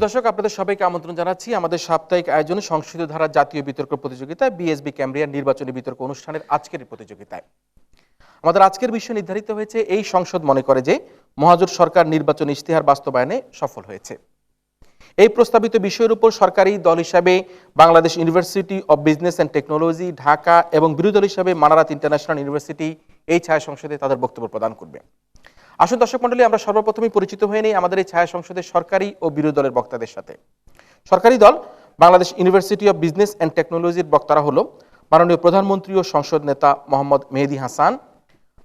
দর্শক, আপনাদের সবাইকে আমন্ত্রণ জানাচ্ছি আমাদের সাপ্তাহিক আয়োজনে সংশোধিত ধারা জাতীয় বিতর্ক প্রতিযোগিতায় বিএসবি ক্যামব্রিয়ার নির্বাচনী বিতর্ক অনুষ্ঠানের আজকের এই প্রতিযোগিতায় আমাদের আজকের বিষয় নির্ধারিত হয়েছে এই সংসদ মনে করে যে মহাজোট সরকার নির্বাচনী ইশতেহার বাস্তবায়নে সফল হয়েছে। এই প্রস্তাবিত বিষয়ের উপর সরকারি দল হিসাবে Bangladesh university of business and technology Dhaka এবং বিরোধী দল হিসাবে মানারাত ইন্টারন্যাশনাল ইউনিভার্সিটি এই ছায়া সংসদে তাদের বক্তব্য প্রদান করবে। আসুন দর্শক মণ্ডলী, আমরা সর্বপ্রথমে পরিচিত হয়ে নেই আমাদের এই ছায়া সংসদের সরকারি ও বিরোধী দলের বক্তাদের সাথে। সরকারি দল Bangladesh university of business and টেকনোলজির বক্তারা হলো মাননীয় প্রধানমন্ত্রী ও সংসদ নেতা মোহাম্মদ মেহেদী হাসান,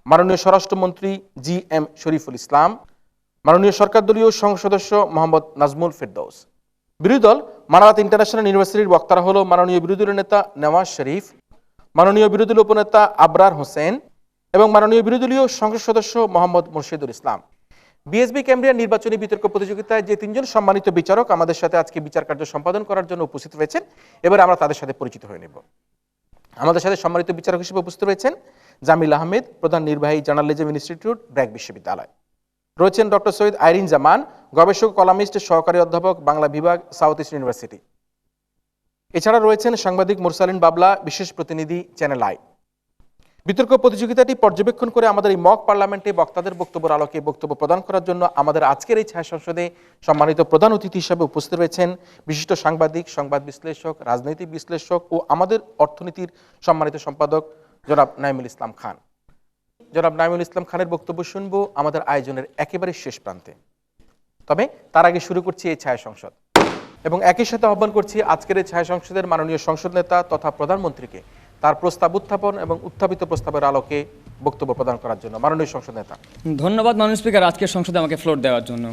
মাননীয় স্বরাষ্ট্রমন্ত্রী জি এম শরীফুল ইসলাম, মাননীয় সরকার দলীয় সংসদ সদস্য মোহাম্মদ নাজমুল ফেরদৌস। বিরোধী দল মানারাত ইন্টারন্যাশনাল ইউনিভার্সিটির বক্তারা হলো মাননীয় বিরোধী দলের নেতা নওয়াজ শরীফ, মাননীয় বিরোধী দলীয় উপনেতা আবরার হোসেন এবং মাননীয় বিরোধী দলীয় সংসদ সদস্য মোহাম্মদ মুর্শিদুল ইসলাম। বিএসবি ক্যামব্রিয়ার নির্বাচনী বিতর্ক প্রতিযোগিতায় যে তিনজন সম্মানিত বিচারক আমাদের সাথে আজকে বিচার কার্য সম্পাদন করার জন্য উপস্থিত রয়েছেন, এবার আমরা তাদের সাথে পরিচিত হয়ে নেব। আমাদের সাথে সম্মানিত বিচারক হিসেবে উপস্থিত রয়েছেন জামিল আহমেদ, প্রধান নির্বাহী জার্নালিজম ইনস্টিটিউট, ব্র্যাক বিশ্ববিদ্যালয়। রয়েছেন ডক্টর সৈয়দ আইরিন জামান, গবেষক কলামিস্ট, সহকারী অধ্যাপক, বাংলা বিভাগ, সাউথ ইস্ট ইউনিভার্সিটি। এছাড়া রয়েছেন সাংবাদিক মুরসালিন বাবলা, বিশেষ প্রতিনিধি, চ্যানেল আই। বিতর্ক প্রতিযোগিতাটি পর্যবেক্ষণ করে আমাদের এই মক পার্লামেন্টে বক্তাদের বক্তব্যের আলোকে বক্তব্য প্রদান করার জন্য আমাদের আজকের এই ছায়া সংসদে সম্মানিত প্রধান অতিথি হিসেবে উপস্থিত রয়েছেন বিশিষ্ট সাংবাদিক, সংবাদ বিশ্লেষক, রাজনৈতিক বিশ্লেষক ও আমাদের অর্থনীতির সম্মানিত সম্পাদক জনাব নাইমুল ইসলাম খান। জনাব নাইমুল ইসলাম খানের বক্তব্য শুনব আমাদের আয়োজনের একেবারে শেষ প্রান্তে। তবে তার আগে শুরু করছি এই ছায়া সংসদ এবং একই সাথে আহ্বান করছি আজকের এই ছায়া সংসদের মাননীয় সংসদ নেতা তথা প্রধানমন্ত্রীকে তার প্রস্তাব উত্থাপন এবং উত্থাপিত প্রস্তাবের আলোকে বক্তব্য প্রদান করার জন্য। মাননীয় সংসদ নেতা। ধন্যবাদ মাননীয় স্পিকার, আজকের সংসদে আমাকে ফ্লোর দেওয়ার জন্য।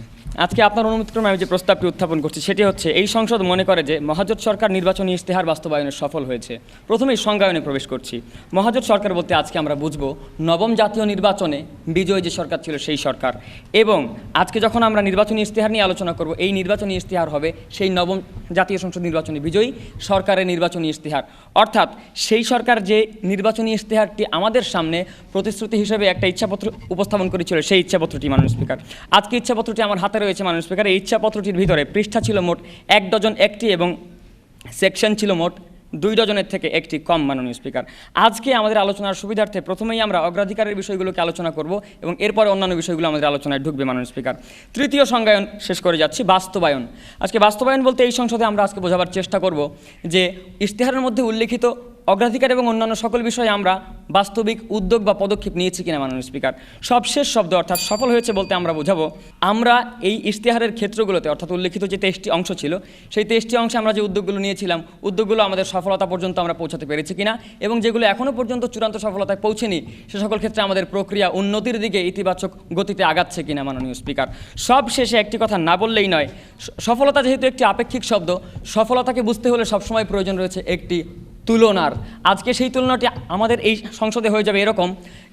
আজকে আপনার অনুমতিক্রমে আমি যে প্রস্তাবটি উত্থাপন করছি সেটি হচ্ছে, এই সংসদ মনে করে যে মহাজোট সরকার নির্বাচনী ইশতেহার বাস্তবায়নে সফল হয়েছে। প্রথমেই সংজ্ঞায়নে প্রবেশ করছি। মহাজোট সরকার বলতে আজকে আমরা বুঝব নবম জাতীয় নির্বাচনে বিজয়ী যে সরকার ছিল সেই সরকার, এবং আজকে যখন আমরা নির্বাচনী ইশতেহার নিয়ে আলোচনা করব, এই নির্বাচনী ইশতেহার হবে সেই নবম জাতীয় সংসদ নির্বাচনে বিজয়ী সরকারের নির্বাচনী ইশতেহার। অর্থাৎ সেই সরকার যে নির্বাচনী ইশতেহারটি আমাদের সামনে প্রতিশ্রুতি হিসেবে একটা ইচ্ছাপত্র উপস্থাপন করেছিল, সেই ইচ্ছাপত্রটি মাননীয় স্পিকার, আজকে ইচ্ছাপত্রটি আমার হাতে রয়েছে মাননীয় স্পিকার। এই ইচ্ছাপত্রটির ভিতরে পৃষ্ঠা ছিল মোট 1 ডজন একটি এবং সেকশন ছিল মোট 2 ডজনের থেকে একটি কম মাননীয় স্পিকার। আজকে আমাদের আলোচনার সুবিধার্থে প্রথমেই আমরা অগ্রাধিকারের বিষয়গুলোকে আলোচনা করব এবং এরপরে অন্যান্য বিষয়গুলো আমাদের আলোচনায় ঢুকবে মাননীয় স্পিকার। তৃতীয় সংজ্ঞায়ন শেষ করে যাচ্ছি, বাস্তবায়ন। আজকে বাস্তবায়ন বলতে এই সংসদে আমরা আজকে বোঝাবার চেষ্টা করব যে ইশতেহারের মধ্যে উল্লেখিত অগ্রাধিকার এবং অন্যান্য সকল বিষয়ে আমরা বাস্তবিক উদ্যোগ বা পদক্ষেপ নিয়েছি কিনা মাননীয় স্পিকার। সবশেষ শব্দ অর্থাৎ সফল হয়েছে বলতে আমরা বোঝাবো আমরা এই ইশতেহারের ক্ষেত্রগুলোতে অর্থাৎ উল্লেখিত যে 23টি অংশ ছিল, সেই 23টি অংশে আমরা যে উদ্যোগগুলো নিয়েছিলাম, উদ্যোগগুলো আমাদের সফলতা পর্যন্ত আমরা পৌঁছাতে পেরেছি কিনা, এবং যেগুলো এখনও পর্যন্ত চূড়ান্ত সফলতায় পৌঁছেনি সে সকল ক্ষেত্রে আমাদের প্রক্রিয়া উন্নতির দিকে ইতিবাচক গতিতে আগাচ্ছে কিনা মাননীয় স্পিকার। সব শেষে একটি কথা না বললেই নয়, সফলতা যেহেতু একটি আপেক্ষিক শব্দ, সফলতাকে বুঝতে হলে সবসময় প্রয়োজন রয়েছে একটি তুলনার। আজকে সেই তুলনাটি আমাদের এই সংসদে হয়ে যাবে এরকম,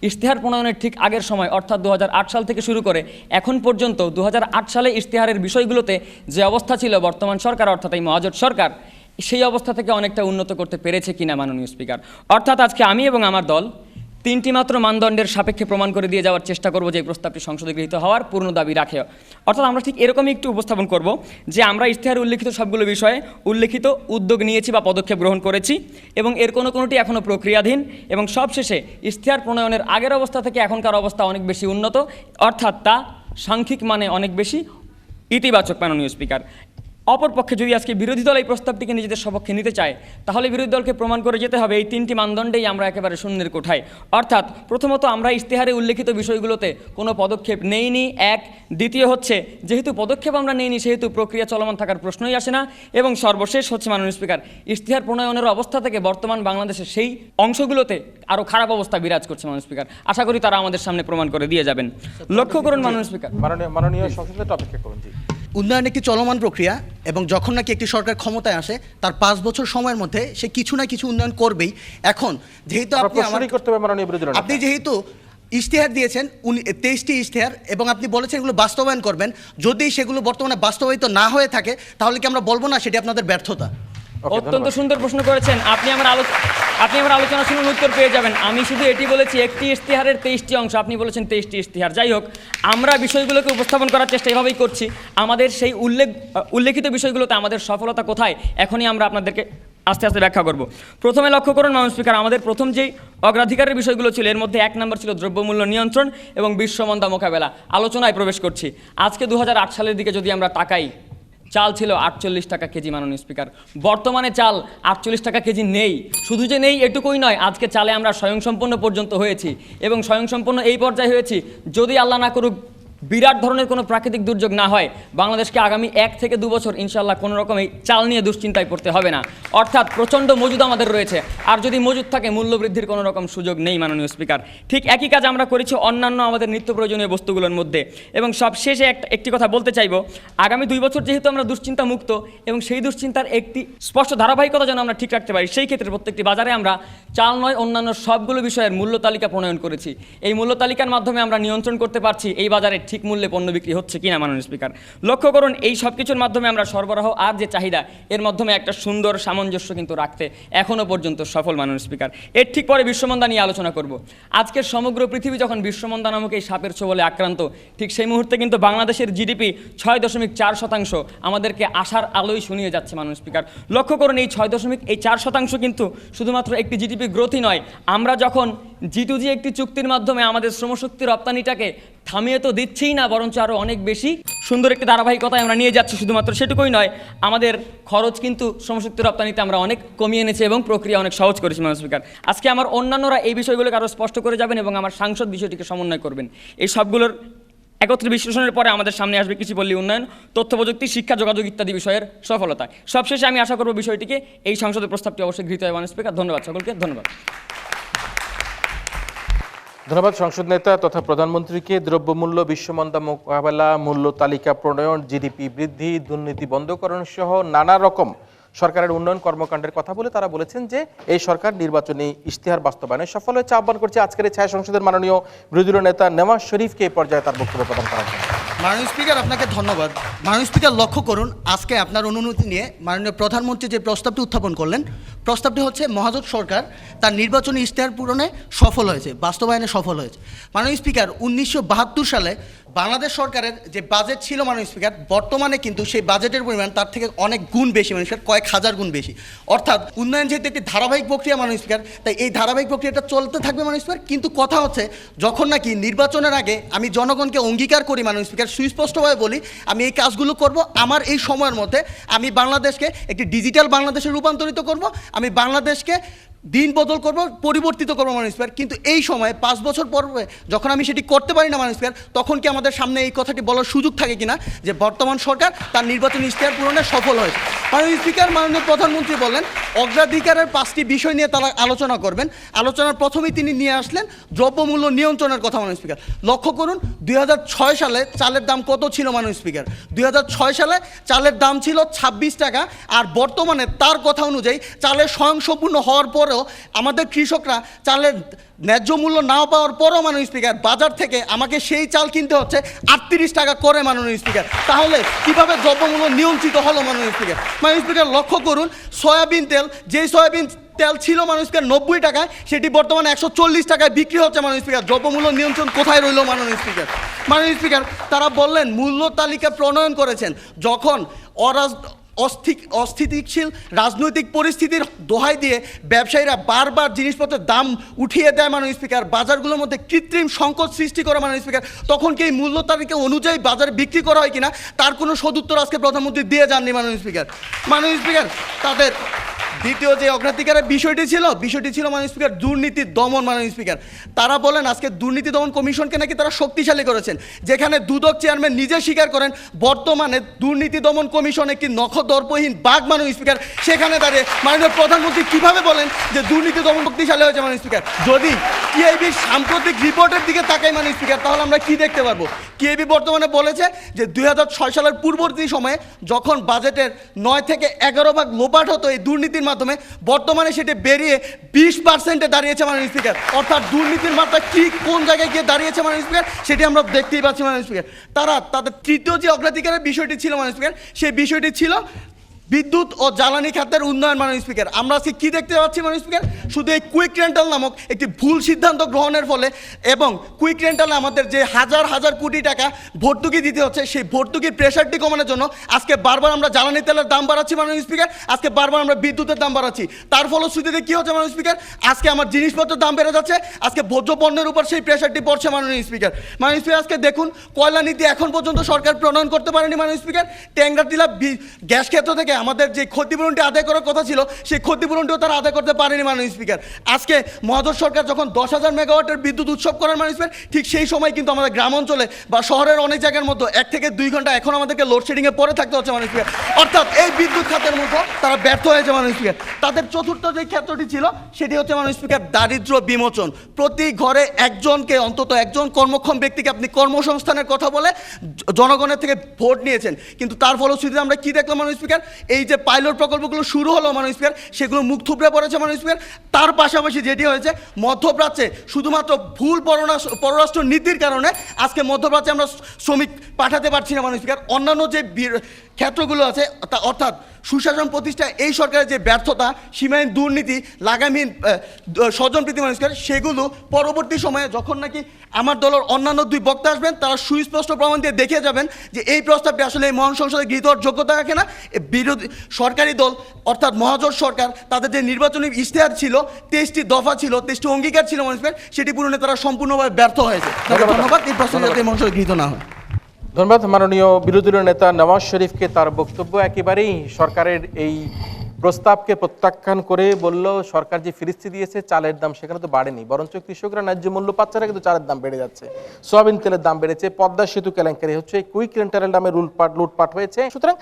ইশতেহার প্রণয়নের ঠিক আগের সময় অর্থাৎ 2008 সাল থেকে শুরু করে এখন পর্যন্ত 2008 সালে ইশতেহারের বিষয়গুলোতে যে অবস্থা ছিল বর্তমান সরকার অর্থাৎ এই মহাজোট সরকার সেই অবস্থা থেকে অনেকটা উন্নত করতে পেরেছে কিনা মাননীয় স্পিকার। অর্থাৎ আজকে আমি এবং আমার দল 3টি মাত্র মানদণ্ডের সাপেক্ষে প্রমাণ করে দিয়ে যাওয়ার চেষ্টা করব যে এই প্রস্তাবটি সংসদে গৃহীত হওয়ার পূর্ণ দাবি রাখে। অর্থাৎ আমরা ঠিক এরকমই একটু উপস্থাপন করব যে আমরা ইশতেহারে উল্লেখিত সবগুলো বিষয়ে উল্লেখিত উদ্যোগ নিয়েছি বা পদক্ষেপ গ্রহণ করেছি এবং এর কোনোটি এখনও প্রক্রিয়াধীন, এবং সবশেষে ইশতেহার প্রণয়নের আগের অবস্থা থেকে এখনকার অবস্থা অনেক বেশি উন্নত, অর্থাৎ তা সাংখ্যিক মানে অনেক বেশি ইতিবাচক মাননীয় স্পিকার। অপরপক্ষে যদি আজকে বিরোধী দল এই প্রস্তাবটিকে নিজেদের সপক্ষে নিতে চায়, তাহলে বিরোধী দলকে প্রমাণ করে যেতে হবে এই 3টি মানদণ্ডেই আমরা একেবারে শূন্যের কোঠায়। অর্থাৎ প্রথমত আমরা ইশতেহারে উল্লেখিত বিষয়গুলোতে কোনো পদক্ষেপ নেইনি, এক। দ্বিতীয় হচ্ছে যেহেতু পদক্ষেপ আমরা নেইনি সেহেতু প্রক্রিয়া চলমান থাকার প্রশ্নই আসে না, এবং সর্বশেষ হচ্ছে মাননীয় স্পিকার, ইশতেহার প্রণয়নের অবস্থা থেকে বর্তমান বাংলাদেশের সেই অংশগুলোতে আরও খারাপ অবস্থা বিরাজ করছে মাননীয় স্পিকার। আশা করি তারা আমাদের সামনে প্রমাণ করে দিয়ে যাবেন। লক্ষ্য করুন মাননীয় স্পিকার, মাননীয় সংসদের অপেক্ষা করুন। উন্নয়ন একটি চলমান প্রক্রিয়া এবং যখন নাকি একটি সরকার ক্ষমতায় আসে তার 5 বছর সময়ের মধ্যে সে কিছু না কিছু উন্নয়ন করবেই। এখন যেহেতু আপনি যেহেতু ইশতেহার দিয়েছেন 23টি ইশতেহার এবং আপনি বলেছেন এগুলো বাস্তবায়ন করবেন, যদি সেগুলো বর্তমানে বাস্তবায়িত না হয়ে থাকে তাহলে কি আমরা বলবো না সেটি আপনাদের ব্যর্থতা? অত্যন্ত সুন্দর প্রশ্ন করেছেন। আপনি আমার আলোচনা শুনুন, উত্তর পেয়ে যাবেন। আমি শুধু এটি বলেছি একটি ইশতেহারের 23টি অংশ, আপনি বলেছেন 23টি ইশতেহার। যাই হোক, আমরা বিষয়গুলোকে উপস্থাপন করার চেষ্টা এভাবেই করছি। আমাদের সেই উল্লেখিত বিষয়গুলোতে আমাদের সফলতা কোথায়, এখনই আমরা আপনাদেরকে আস্তে আস্তে ব্যাখ্যা করব। প্রথমে লক্ষ্য করুন মাননীয় স্পিকার, আমাদের প্রথম যেই অগ্রাধিকারের বিষয়গুলো ছিল এর মধ্যে 1 নম্বর ছিল দ্রব্যমূল্য নিয়ন্ত্রণ এবং বিশ্বমন্দা মোকাবেলা। আলোচনায় প্রবেশ করছি। আজকে 2008 সালের দিকে যদি আমরা তাকাই, চাল ছিল 48 টাকা কেজি মাননীয় স্পিকার। বর্তমানে চাল 48 টাকা কেজি নেই। শুধু যে নেই এটুকুই নয়, আজকে চালে আমরা স্বয়ংসম্পন্ন পর্যন্ত হয়েছি এবং স্বয়ংসম্পন্ন এই পর্যায়ে হয়েছি, যদি আল্লাহ না করুক বিরাট ধরনের কোনো প্রাকৃতিক দুর্যোগ না হয়, বাংলাদেশকে আগামী 1 থেকে 2 বছর ইনশাআল্লাহ কোনো রকম এই চাল নিয়ে দুশ্চিন্তায় পড়তে হবে না। অর্থাৎ প্রচণ্ড মজুদ আমাদের রয়েছে, আর যদি মজুদ থাকে মূল্য বৃদ্ধির কোনো রকম সুযোগ নেই মাননীয় স্পিকার। ঠিক একই কাজ আমরা করেছি অন্যান্য আমাদের নিত্য প্রয়োজনীয় বস্তুগুলোর মধ্যে। এবং সবশেষে একটি কথা বলতে চাইব, আগামী 2 বছর যেহেতু আমরা দুশ্চিন্তা মুক্ত এবং সেই দুশ্চিন্তার একটি স্পষ্ট ধারাবাহিকতা যেন আমরা ঠিক রাখতে পারি, সেই ক্ষেত্রে প্রত্যেকটি বাজারে আমরা চাল নয় অন্যান্য সবগুলো বিষয়ের মূল্য তালিকা প্রণয়ন করেছি। এই মূল্য তালিকার মাধ্যমে আমরা নিয়ন্ত্রণ করতে পারছি এই বাজারে ঠিক মূল্যে পণ্য বিক্রি হচ্ছে কিনা মাননীয় স্পিকার। লক্ষ্য করুন, এই সব কিছুর মাধ্যমে আমরা সরবরাহ আর যে চাহিদা, এর মাধ্যমে একটা সুন্দর সামঞ্জস্য কিন্তু রাখতে এখনও পর্যন্ত সফল মাননীয় স্পিকার। এর ঠিক পরে বিশ্বমন্দা নিয়ে আলোচনা করব। আজকের সমগ্র পৃথিবী যখন বিশ্বমন্দা নামক এই সাপের ছোবলে আক্রান্ত, ঠিক সেই মুহূর্তে কিন্তু বাংলাদেশের জিডিপি 6.4% আমাদেরকে আশার আলোই শুনিয়ে যাচ্ছে মাননীয় স্পিকার। লক্ষ্য করুন, এই 6.4% কিন্তু শুধুমাত্র একটি জিডিপি গ্রোথই নয়। আমরা যখন G2G একটি চুক্তির মাধ্যমে আমাদের শ্রমশক্তি রপ্তানিটাকে থামিয়ে তো দিচ্ছেই না, বরঞ্চ আরও অনেক বেশি সুন্দর একটি ধারাবাহিকতায় আমরা নিয়ে যাচ্ছি। শুধুমাত্র সেটুকুই নয়, আমাদের খরচ কিন্তু শ্রমশক্তি রপ্তানিতে আমরা অনেক কমিয়ে এনেছি এবং প্রক্রিয়া অনেক সহজ করেছি মাননীয় স্পিকার। আজকে আমার অন্যান্যরা এই বিষয়গুলোকে আরও স্পষ্ট করে যাবেন এবং আমার সাংসদ বিষয়টিকে সমন্বয় করবেন। এই সবগুলোর একত্রে বিশ্লেষণের পরে আমাদের সামনে আসবে কৃষিপল্লী উন্নয়ন, তথ্য প্রযুক্তি, শিক্ষা, যোগাযোগ ইত্যাদি বিষয়ের সফলতা। সবশেষে আমি আশা করব বিষয়টিকে এই সংসদের প্রস্তাবটি অবশ্যই গৃহীত হয় মাননীয় স্পিকার। ধন্যবাদ সকলকে, ধন্যবাদ। ধন্যবাদ সংসদ নেতা তথা প্রধানমন্ত্রীকে। দ্রব্যমূল্য, বিশ্বমন্দা মোকাবেলা, মূল্য তালিকা প্রণয়ন, জিডিপি বৃদ্ধি, দুর্নীতি বন্ধকরণ সহ নানা রকম সরকারের উন্নয়ন কর্মকাণ্ডের কথা বলে তারা বলেছেন যে এই সরকার নির্বাচনী ইশতেহার বাস্তবায়নে সফল হয়েছে। আহ্বান করছে আজকের এই ছায়া সংসদের মাননীয় বিরোধী দলীয় নেতা নেওয়াজ শরীফকে এই পর্যায়ে তার বক্তব্য প্রদান করার জন্য। মাননীয় স্পিকার, আপনাকে ধন্যবাদ। মাননীয় স্পিকার, লক্ষ্য করুন, আজকে আপনার অনুমতি নিয়ে মাননীয় প্রধানমন্ত্রী যে প্রস্তাবটি উত্থাপন করলেন, প্রস্তাবটি হচ্ছে মহাজোট সরকার তার নির্বাচনী ইশতেহার পূরণে সফল হয়েছে, বাস্তবায়নে সফল হয়েছে। মাননীয় স্পিকার, 1972 সালে বাংলাদেশ সরকারের যে বাজেট ছিল মাননীয় স্পিকার, বর্তমানে কিন্তু সেই বাজেটের পরিমাণ তার থেকে অনেক গুণ বেশি মাননীয় স্পিকার, কয়েক হাজার গুণ বেশি। অর্থাৎ উন্নয়ন যেহেতু একটি ধারাবাহিক প্রক্রিয়া মাননীয় স্পিকার, তাই এই ধারাবাহিক প্রক্রিয়াটা চলতে থাকবে মাননীয় স্পিকার। কিন্তু কথা হচ্ছে, যখন নাকি নির্বাচনের আগে আমি জনগণকে অঙ্গীকার করি মাননীয় স্পিকার, সুস্পষ্টভাবে বলি আমি এই কাজগুলো করব, আমার এই সময়ের মধ্যে আমি বাংলাদেশকে একটি ডিজিটাল বাংলাদেশে রূপান্তরিত করব, আমি বাংলাদেশকে দিন বদল করব, পরিবর্তিত করবো মাননীয় স্পিকার। কিন্তু এই সময় 5 বছর পরে যখন আমি সেটি করতে পারি না মাননীয় স্পিকার, তখন কি আমাদের সামনে এই কথাটি বলার সুযোগ থাকে কিনা যে বর্তমান সরকার তার নির্বাচনী ইশতেহার পূরণে সফল হয়েছে? মাননীয় স্পিকার, মাননীয় প্রধানমন্ত্রী বললেন অগ্রাধিকারের 5টি বিষয় নিয়ে তারা আলোচনা করবেন। আলোচনার প্রথমেই তিনি নিয়ে আসলেন দ্রব্যমূল্য নিয়ন্ত্রণের কথা মাননীয় স্পিকার। লক্ষ্য করুন, 2006 সালে চালের দাম কত ছিল মাননীয় স্পিকার? 2006 সালে চালের দাম ছিল 26 টাকা, আর বর্তমানে তার কথা অনুযায়ী চালের স্বয়ংসম্পূর্ণ হওয়ার পর আমাদের কৃষকরা চালের ন্যায্য মূল্য না পাওয়ার পরও মাননীয় স্পিকার বাজার থেকে আমাকে সেই চাল কিনতে হচ্ছে 38 টাকা করে মাননীয় স্পিকার। তাহলে কিভাবে দ্রব্যমূল্য নিয়ন্ত্রিত হলো মাননীয় স্পিকার? মাননীয় স্পিকার, লক্ষ্য করুন, সয়াবিন তেল, যেই সয়াবিন তেল ছিল মাননীয় স্পিকার 90 টাকায়, সেটি বর্তমানে 140 টাকায় বিক্রি হচ্ছে মাননীয় স্পিকার। দ্রব্যমূল্য নিয়ন্ত্রণ কোথায় রইল মাননীয় স্পিকার? মাননীয় স্পিকার, তারা বললেন মূল্য তালিকা প্রণয়ন করেছেন। যখন অস্থিতিশীল রাজনৈতিক পরিস্থিতির দোহাই দিয়ে ব্যবসায়ীরা বারবার জিনিসপত্রের দাম উঠিয়ে দেয় মাননীয় স্পিকার, বাজারগুলোর মধ্যে কৃত্রিম সংকট সৃষ্টি করে মাননীয় স্পিকার, তখন কি এই মূল্য তালিকা অনুযায়ী বাজারে বিক্রি করা হয় কিনা তার কোনো সদুত্তর আজকে প্রধানমন্ত্রী দিয়ে যাননি মাননীয় স্পিকার। মাননীয় স্পিকার, তাদের দ্বিতীয় যে অগ্রাধিকারের বিষয়টি ছিল মাননীয় স্পিকার দুর্নীতি দমন মাননীয় স্পিকার। তারা বলেন আজকে দুর্নীতি দমন কমিশনকে নাকি তারা শক্তিশালী করেছেন, যেখানে দুদক চেয়ারম্যান নিজে স্বীকার করেন বর্তমানে দুর্নীতি দমন কমিশন একটি নখদর্পহীন বাঘ মাননীয় স্পিকার। সেখানে দাঁড়িয়ে মাননীয় প্রধানমন্ত্রী কিভাবে বলেন যে দুর্নীতি দমন শক্তিশালী হয়েছে মাননীয় স্পিকার? যদি টিআইবির সাম্প্রতিক রিপোর্টের দিকে তাকাই মাননীয় স্পিকার, তাহলে আমরা কি দেখতে পারবো? টিআইবি বর্তমানে বলেছে যে 2006 সালের পূর্ববর্তী সময়ে যখন বাজেটের 9 থেকে 11 ভাগ লোপাট হতো এই দুর্নীতির মাধ্যমে, বর্তমানে সেটি বেরিয়ে 20% দাঁড়িয়েছে মাননীয় স্পিকার। অর্থাৎ দুর্নীতির মাত্রা কি কোন জায়গায় গিয়ে দাঁড়িয়েছে মাননীয় স্পিকার, সেটি আমরা দেখতেই পাচ্ছি মাননীয় স্পিকার। তারা তাদের তৃতীয় যে অগ্রাধিকারের বিষয়টি ছিল মাননীয় স্পিকার, সেই বিষয়টি ছিল বিদ্যুৎ ও জ্বালানি খাতের উন্নয়ন। মাননীয় স্পিকার, আমরা আজকে কি দেখতে পাচ্ছি মাননীয় স্পিকার? শুধু এই কুইক রেন্টাল নামক একটি ভুল সিদ্ধান্ত গ্রহণের ফলে এবং কুইক রেন্টালে আমাদের যে হাজার হাজার কোটি টাকা ভর্তুকি দিতে হচ্ছে, সেই ভর্তুকির প্রেশারটি কমানোর জন্য আজকে বারবার আমরা জ্বালানি তেলের দাম বাড়াচ্ছি মাননীয় স্পিকার, আজকে বারবার আমরা বিদ্যুতের দাম বাড়াচ্ছি। তার ফলশ্রুতিতে কী হচ্ছে মাননীয় স্পিকার? আজকে আমার জিনিসপত্রের দাম বেড়ে যাচ্ছে, আজকে ভোজ্য পণ্যের উপর সেই প্রেশারটি পড়ছে মাননীয় স্পিকার। মাননীয় স্পিকার, আজকে দেখুন কয়লা নীতি এখন পর্যন্ত সরকার প্রণয়ন করতে পারেনি মাননীয় স্পিকার। ট্যাংরাটিলা গ্যাস ক্ষেত্র থেকে আমাদের যে ক্ষতিপূরণটি আদায় করার কথা ছিল, সেই ক্ষতিপূরণটিও তারা আদায় করতে পারেনি মাননীয় স্পিকার। আজকে মহাজোট সরকার যখন 10,000 মেগাওয়াটের বিদ্যুৎ উৎসব করার মাননীয় স্পিকার, ঠিক সেই সময় কিন্তু আমাদের গ্রাম অঞ্চলে বা শহরের অনেক জায়গার মধ্যে 1 থেকে 2 ঘন্টা এখন আমাদেরকে লোডশেডিংয়ে পরে থাকতে হচ্ছে মাননীয় স্পিকার। অর্থাৎ এই বিদ্যুৎ খাতের মধ্যে তারা ব্যর্থ হয়েছে মাননীয় স্পিকার। তাদের চতুর্থ যে ক্ষেত্রটি ছিল সেটি হচ্ছে মাননীয় স্পিকার দারিদ্র্য বিমোচন। প্রতি ঘরে একজনকে, অন্তত একজন কর্মক্ষম ব্যক্তিকে আপনি কর্মসংস্থানের কথা বলে জনগণের থেকে ভোট নিয়েছেন, কিন্তু তার ফলশ্রুতিতে আমরা কি দেখলাম মাননীয় স্পিকার? এই যে পাইলট প্রকল্পগুলো শুরু হলো মাননীয় স্পিকার, সেগুলো মুখ থুবড়ে পড়েছে মাননীয় স্পিকার। তার পাশাপাশি যেটি হয়েছে, মধ্যপ্রাচ্যে শুধুমাত্র ভুল পররাষ্ট্র নীতির কারণে আজকে মধ্যপ্রাচ্যে আমরা শ্রমিক পাঠাতে পারছি না মাননীয় স্পিকার। অন্যান্য যে ক্ষেত্রগুলো আছে, অর্থাৎ সুশাসন প্রতিষ্ঠায় এই সরকারের যে ব্যর্থতা, সীমাহীন দুর্নীতি, লাগামহীন স্বজনপ্রীতি মাননীয় স্পিকার, সেগুলো পরবর্তী সময়ে যখন নাকি আমার দলের অন্যান্য 2 বক্তা আসবেন, তারা সুস্পষ্ট প্রমাণ দিয়ে দেখিয়ে যাবেন যে এই প্রস্তাবটি আসলে এই মহান সংসদে গৃহীত হওয়ার যোগ্যতা রাখে না। বিরোধী সরকারি দল অর্থাৎ মহাজোট সরকার, তাদের যে নির্বাচনী ইশতেহার ছিল, 23টি দফা ছিল, 23টি অঙ্গীকার ছিল মাননীয় স্পিকার, সেটি পূরণে তারা সম্পূর্ণভাবে ব্যর্থ হয়েছে। ধন্যবাদ। এই প্রশ্ন যাতে এই মহাসংসদে গৃহীত না হয়। ধন্যবাদ মাননীয় বিরোধী দলীয় নেতা নওয়াজ শরীফকে। তার বক্তব্য একেবারেই সরকারের এই প্রস্তাবকে প্রত্যাখ্যান করে বলল, সরকার যে ফিরিস্তি দিয়েছে চালের দাম সেখানে তো বাড়েনি, বরঞ্চ কৃষকরা ন্যায্য মূল্য পাচ্ছে না, কিন্তু চালের দাম বেড়ে যাচ্ছে, সোয়াবিন তেলের দাম বেড়েছে, পদ্মা সেতু কেলেঙ্কারি হচ্ছে, কুইক রেন্টালের দামে লুটপাট হয়েছে। সুতরাং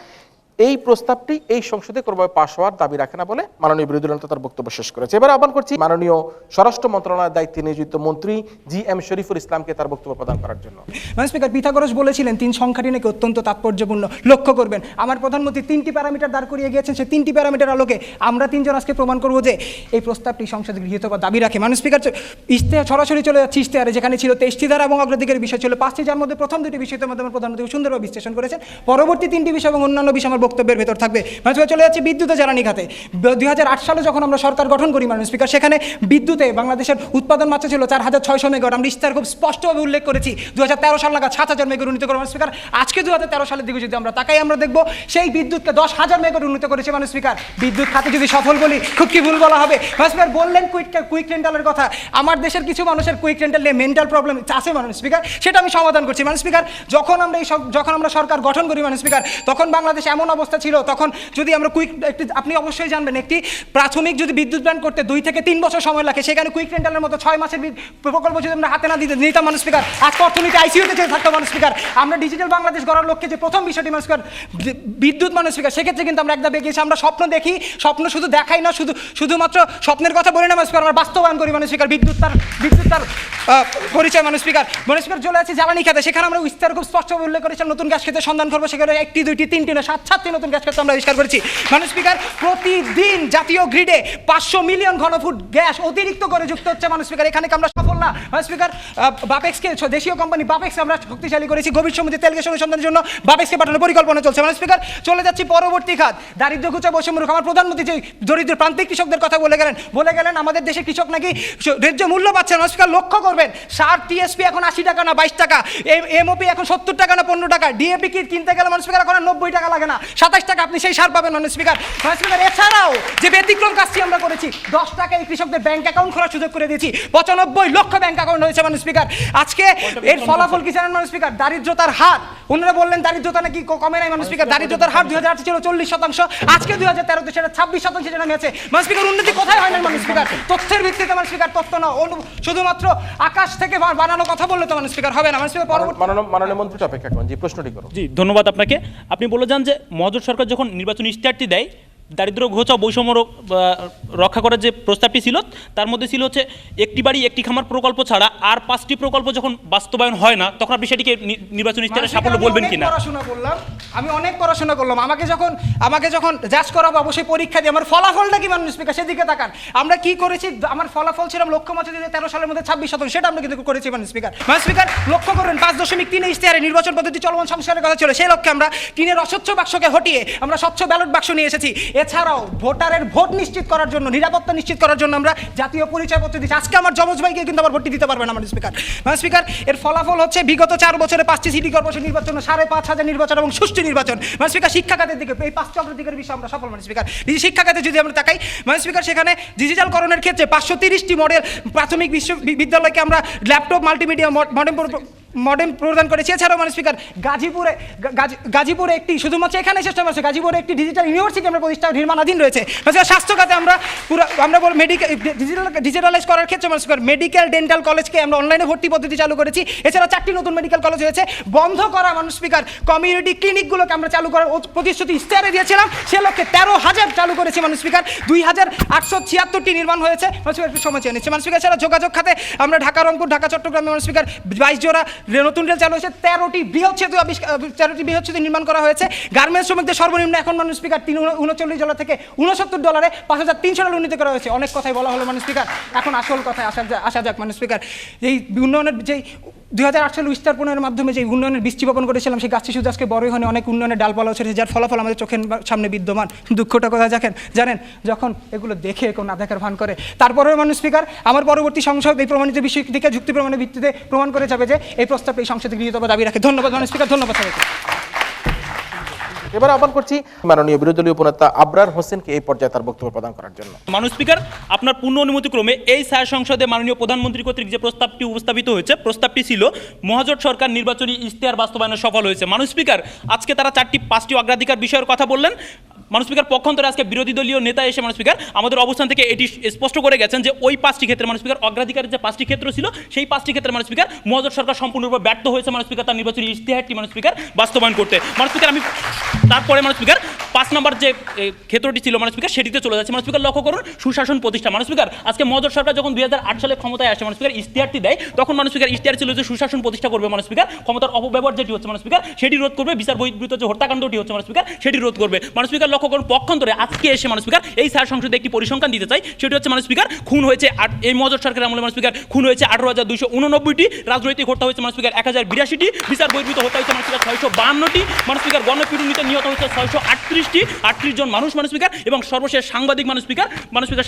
এই প্রস্তাবটি এই সংসদে কোনোভাবে পাশ হওয়ার দাবি রাখে না বলে মাননীয় বিরোধী দল নেতা তার বক্তব্য শেষ করেছে। এবার আহ্বান করছি মাননীয় স্বরাষ্ট্র মন্ত্রণালয়ের দায়িত্বে নিয়োজিত মন্ত্রী GM শরীফুল ইসলামকে তার বক্তব্য প্রদান করার জন্য। মাননীয় স্পিকার, পিথাগোরাস বলেছিলেন 3 সংখ্যাটি নাকি অত্যন্ত তাৎপর্যপূর্ণ, লক্ষ্য করবেন। আমার প্রধানমন্ত্রী 3টি প্যারামিটার দাঁড় করিয়ে গিয়েছেন, সেই 3টি প্যারামিটার আলোকে আমরা 3 জন আজকে প্রমাণ করব যে এই প্রস্তাবটি সংসদে গৃহীত হওয়ার দাবি রাখে। মাননীয় স্পিকার, ইশতেহার সরাসরি চলে যাচ্ছে ইশতেহারে, যেখানে ছিল 23টি ধারা এবং অগ্রাধিকারের বিষয় ছিল 5টি, যার মধ্যে প্রথম 2টি বিষয়ের মধ্যে আমার প্রধানমন্ত্রী সুন্দরভাবে বিশ্লেষণ করেছেন। পরবর্তী 3টি বিষয় এবং অন্যান্য বিষয় আমার বক্তব্যের ভেতর থাকবে। মাননীয় স্পিকার, চলে যাচ্ছে বিদ্যুৎ ও জ্বালানি খাতে। 2008 সালে যখন আমরা সরকার গঠন করি মাননীয় স্পিকার, সেখানে বিদ্যুতে বাংলাদেশের উৎপাদন মাত্রা ছিল 4600 মেগাওয়াট। আমরা ইশতেহার খুব স্পষ্টভাবে উল্লেখ করেছি 2013 সাল নাগাদ 7000 মেগাওয়াট উন্নীত করে। মাননীয় স্পিকার, আজকে 2013 সালের দিকে যদি আমরা তাকাই, আমরা দেখব সেই বিদ্যুৎকে 10,000 মেগাওয়াট উন্নীত করেছে। মাননীয় স্পিকার, বিদ্যুৎ খাতে যদি সফল বলি খুব কি ভুল বলা হবে। মাননীয় স্পিকার, বললেন কুইক রেন্টালের কথা। আমার দেশের কিছু মানুষের কুইক রেন্টাল নিয়ে মেন্টাল প্রবলেম আছে মাননীয় স্পিকার, সেটা আমি সমাধান করছি। মাননীয় স্পিকার, যখন আমরা সরকার গঠন করি মাননীয় স্পিকার, তখন বাংলাদেশ এমন অবস্থা ছিল, তখন যদি আমরা আপনি অবশ্যই জানবেন, একটি প্রাথমিক যদি বিদ্যুৎ প্ল্যান্ট করতে 2 থেকে 3 বছর সময় লাগে, সেখানে কুইক রেন্টালের মতো 6 মাসের প্রকল্প যদি আমরা হাতে না নিতাম মাননীয় স্পিকার, আজকে অর্থনীতি ICU-তে চলে থাকতো মাননীয় স্পিকার। আমরা ডিজিটাল বাংলাদেশ গড়ার লক্ষ্যে যে প্রথম বিষয়টি মাননীয় স্পিকার বিদ্যুৎ মাননীয় স্পিকার, সেক্ষেত্রে কিন্তু আমরা একদম এগিয়েছি। আমরা স্বপ্ন দেখি, স্বপ্ন শুধু দেখাই না, শুধুমাত্র স্বপ্নের কথা বলি না মাননীয় স্পিকার, আমরা বাস্তবায়ন করি মাননীয় স্পিকার। বিদ্যুৎ তার পরিচয় মাননীয় স্পিকার। মাননীয় স্পিকার, চলে আছে জ্বালানি খাতে, সেখানে আমরা ইশতেহার খুব স্পষ্টভাবে উল্লেখ করেছিলাম নতুন গ্যাস ক্ষেত্রে সন্ধান করবো, সেখানে 1টি 2টি 3টি না 7টি নতুন গ্যাস ক্ষেত্রে আমরা আবিষ্কার করেছি মাননীয় স্পিকার। প্রতিদিন জাতীয় গ্রিডে 500 মিলিয়ন ঘনফুট গ্যাস অতিরিক্ত করে যুক্ত হচ্ছে মাননীয় স্পিকার। এখানে আমরা সফল না মাননীয় স্পিকার। বাপেক্সকে, দেশীয় কোম্পানি বাপেক্সকে আমরা শক্তিশালী করেছি। গভীর সমুদ্রে তেল গ্যাস অনুসন্ধানের জন্য বাপেক্সকে পাঠানোর পরিকল্পনা চলছে মাননীয় স্পিকার। চলে যাচ্ছি পরবর্তী খাত, দারিদ্র ঘুচা বৈষম্য। আমার প্রধানমন্ত্রী যে দরিদ্র প্রান্তিক কৃষকদের কথা বলে গেলেন আমাদের দেশের কৃষক নাকি ন্যায্য মূল্য পাচ্ছে মাননীয় স্পিকার। লক্ষ্য করবেন, সার TSP এখন 80 টাকা না 22 টাকা, MOP এখন 70 টাকা না 15 টাকা, DAP কিট কিনতে গেলে মাননীয় স্পিকার এখন 90 টাকা লাগে না, 27 টাকা আপনি সেই সার পাবেন মাননীয় স্পিকার। এছাড়াও যে ব্যতিক্রম কাজটি আমরা করেছি, 10 টাকায় কৃষকদের ব্যাংক অ্যাকাউন্ট খোলার সুযোগ করে দিয়েছি, 95 লক্ষ ব্যাংক অ্যাকাউন্ট হয়েছে মাননীয় স্পিকার। আজকে এর ফলাফল কি জানেন মাননীয় স্পিকার? দারিদ্রতার হার, ওনারা বললেন দারিদ্রতা নাকি কমে নাই মাননীয় স্পিকার। দারিদ্রতার হার 2008 ছিল 40%, আজকে 2013-তে সেটা 26% নেমে আছে মাননীয় স্পিকার। উন্নতি কোথায় হয় না মাননীয় স্পিকার? তথ্যের ভিত্তিতে মাননীয় স্পিকার, তথ্য না শুধুমাত্র আকাশ থেকে বানানো কথা বললে তো মাননীয় স্পিকার হবে না মাননীয় স্পিকার। মাননীয় মন্ত্রী অপেক্ষা করুন, জি প্রশ্নটি করুন। জি ধন্যবাদ আপনাকে। আপনি বলে যান যে মহাজোট সরকার যখন নির্বাচনী ইশতেহারটি দেয়, দারিদ্র ঘোচা বৈষম্য রক্ষা করার যে প্রস্তাবটি ছিল, তার মধ্যে ছিল হচ্ছে 1টি বাড়ি 1টি খামার প্রকল্প ছাড়া আর 5টি প্রকল্প যখন বাস্তবায়ন হয় না, তখন আপনি সেটিকে নির্বাচনী ইশতেহারের সাফল্য বলবেন কিনা? পড়াশোনা করলাম, আমি অনেক পড়াশোনা করলাম, আমাকে যখন জাজ করাবো অবশ্যই পরীক্ষা দিয়ে আমার ফলাফলটা কি মাননীয় স্পিকার সেদিকে তাকান। আমরা কি করেছি, আমার ফলাফল ছিল লক্ষ্যমাত্রা 2013 সালের মধ্যে 26%, সেটা আমরা কিন্তু করেছি মাননীয় স্পিকার। মাননীয় স্পিকার লক্ষ্য করবেন 5.3 ইশতেহারে নির্বাচন পদ্ধতি চলমান সংস্কারের কথা ছিল, সেই লক্ষ্যে আমরা টিনের অস্বচ্ছ বাক্সকে হটিয়ে আমরা স্বচ্ছ ব্যালট বাক্স নিয়ে এসেছি। এছাড়াও ভোটারের ভোট নিশ্চিত করার জন্য, নিরাপত্তা নিশ্চিত করার জন্য আমরা জাতীয় পরিচয়পত্র দিচ্ছি। আজকে আমার যমজ ভাইকে কিন্তু আবার ভোটটি দিতে পারবে না মাননীয় স্পিকার। মাননীয় স্পিকার এর ফলাফল হচ্ছে বিগত 4 বছরে 5টি সিটি কর্পোরেশন নির্বাচন, 5,500 নির্বাচন এবং সুষ্ঠু নির্বাচন। মাননীয় স্পিকার শিক্ষা খাতের দিকে এই 5টি অগ্রাধিকারের বিষয়ে আমরা সফল মাননীয় স্পিকার। শিক্ষা খাতে যদি আমরা তাকাই মাননীয় স্পিকার, সেখানে ডিজিটালকরণের ক্ষেত্রে 530টি মডেল প্রাথমিক বিদ্যালয়কে আমরা ল্যাপটপ মাল্টিমিডিয়া মডেম প্রদান করেছি। এছাড়াও মাননীয় স্পিকার গাজীপুরে একটি, শুধুমাত্র এখানে শেষ হয়েছে, গাজীপুরে একটি ডিজিটাল ইউনিভার্সিটি আমরা প্রতিষ্ঠা নির্মাণাধীন রয়েছে। স্বাস্থ্য খাতে আমরা ডিজিটালাইজ করার ক্ষেত্রে মাননীয় স্পিকার মেডিকেল ডেন্টাল কলেজকে আমরা অনলাইনে ভর্তি পদ্ধতি চালু করেছি। এছাড়া 4টি নতুন মেডিকেল কলেজ হয়েছে। বন্ধ করা মাননীয় স্পিকার কমিউনিটি ক্লিনিকগুলোকে আমরা চালু করার প্রতিশ্রুতি ইশতেহারে দিয়েছিলাম, সে লক্ষ্যে 13,000 চালু করেছি মাননীয় স্পিকার। 2,876টি নির্মাণ হয়েছে মাননীয় স্পিকার, একটু সময় চেয়ে নিচ্ছে মাননীয় স্পিকার। এছাড়া যোগাযোগ খাতে আমরা ঢাকা, রংপুর, ঢাকা, চট্টগ্রামে মাননীয় স্পিকার 22 জোড়া নতুন রেল চালু হয়েছে। 13টি বৃহৎ সেতু নির্মাণ করা হয়েছে। গার্মেন্টস শ্রমিকদের সর্বনিম্ন এখন মাননীয় স্পিকার $39 থেকে $69 $5,300 উন্নীত করা হয়েছে। অনেক কথাই বলা হলো মাননীয় স্পিকার, এখন আসল কথায় আসা যাক মাননীয় স্পিকার। এই উন্নয়নের যেই 2008 সালে ইস্টার প্রণয়ের মাধ্যমে যে উন্নয়নের বীজ বপন করেছিলাম, সেই গাছটি শুধু আজকে বড়ই হয়নি, অনেক উন্নয়নের ডালপালা ছেড়েছে, যার ফলাফল আমাদের চোখের সামনে বিদ্যমান। দুঃখটা কোথায় জানেন, যখন এগুলো দেখে কেউ না দেখার ভান করে। তারপরেও মাননীয় স্পিকার, আমার পরবর্তী সংসদ এই প্রমাণিত বিষয় দিকে যুক্তি প্রমাণের ভিত্তিতে প্রমাণ করে যাবে যে এই প্রস্তাবটি এই সংসদে গৃহীত হবে দাবি রাখে। ধন্যবাদ মাননীয় স্পিকার, ধন্যবাদ সবাইকে। এবার আহ্বান করছি মাননীয় বিরোধী দলীয় উপনেতা আবরার হোসেনকে এই পর্যায়ে তার বক্তব্য প্রদান করার জন্য। মাননীয় স্পিকার, আপনার পূর্ণ অনুমতিক্রমে এই স্যার সংসদে মাননীয় প্রধানমন্ত্রী কর্তৃক যে প্রস্তাবটি উপস্থাপিত হয়েছে, প্রস্তাবটি ছিল মহাজোট সরকার নির্বাচনী ইশতেহার বাস্তবায়নে সফল হয়েছে। মাননীয় স্পিকার, আজকে তারা 5টি অগ্রাধিকার বিষয়ের কথা বললেন। মাননীয় স্পিকার, পক্ষান্তরে আজকে বিরোধী দলীয় নেতা এসে মাননীয় স্পিকার আমাদের অবস্থান থেকে এটি স্পষ্ট করে গেছেন যে ওই 5টি ক্ষেত্রে মাননীয় স্পিকার অগ্রাধিকারের যে 5টি ক্ষেত্র ছিল, সেই 5টি ক্ষেত্রে মাননীয় স্পিকার মহাজোট সরকার সম্পূর্ণরূপে ব্যর্থ হয়েছে মাননীয় স্পিকার তার নির্বাচনী ইশতেহারটি মাননীয় স্পিকার বাস্তবায়ন করতে। মাননীয় স্পিকার, আমি তারপরে মাননীয় স্পিকার 5 নম্বর যে ক্ষেত্রটি ছিল মাননীয় স্পিকার সেটিতে চলে যাচ্ছে। মাননীয় স্পিকার, লক্ষ্য করুন সুশাসন প্রতিষ্ঠা। মাননীয় স্পিকার, আজকে মহাজোট সরকার যখন 2008 সালে ক্ষমতায় আসে মাননীয় স্পিকার ইশতেহারটি দেয়, তখন মাননীয় স্পিকার ইশতেহার ছিল যে সুশাসন প্রতিষ্ঠা করবে মাননীয় স্পিকার, ক্ষমতার অপব্যবহার যেটি হচ্ছে মাননীয় স্পিকার সেটি রোধ করবে, বিচার বহির্ভূত যে হত্যাকাণ্ডটি হচ্ছে মাননীয় স্পিকার সেটি রোধ করবে। মাননীয় স্পিকার, লক্ষ্য করুন পক্ষান্তরে আজকে এসে মাননীয় স্পিকার এই স্যার সংসদে একটি পরিসংখ্যান দিতে চাই, সেটি হচ্ছে মাননীয় স্পিকার খুন হয়েছে এই মহাজোট সরকারের আমলে মাননীয় স্পিকার খুন হয়েছে 18,289টি, রাজনৈতিক হত্যা হয়েছে মাননীয় স্পিকার 1,082টি, বিচার বহির্ভূত হত্যা হয়েছে মাননীয় স্পিকার 652টি, মাননীয় স্পিকার গণপিটুনিতে নিহত হয়েছে 638টি, 38 জন মানুষ মাননীয় স্পিকার, এবং সর্বশেষ সাংবাদিক মাননীয় স্পিকার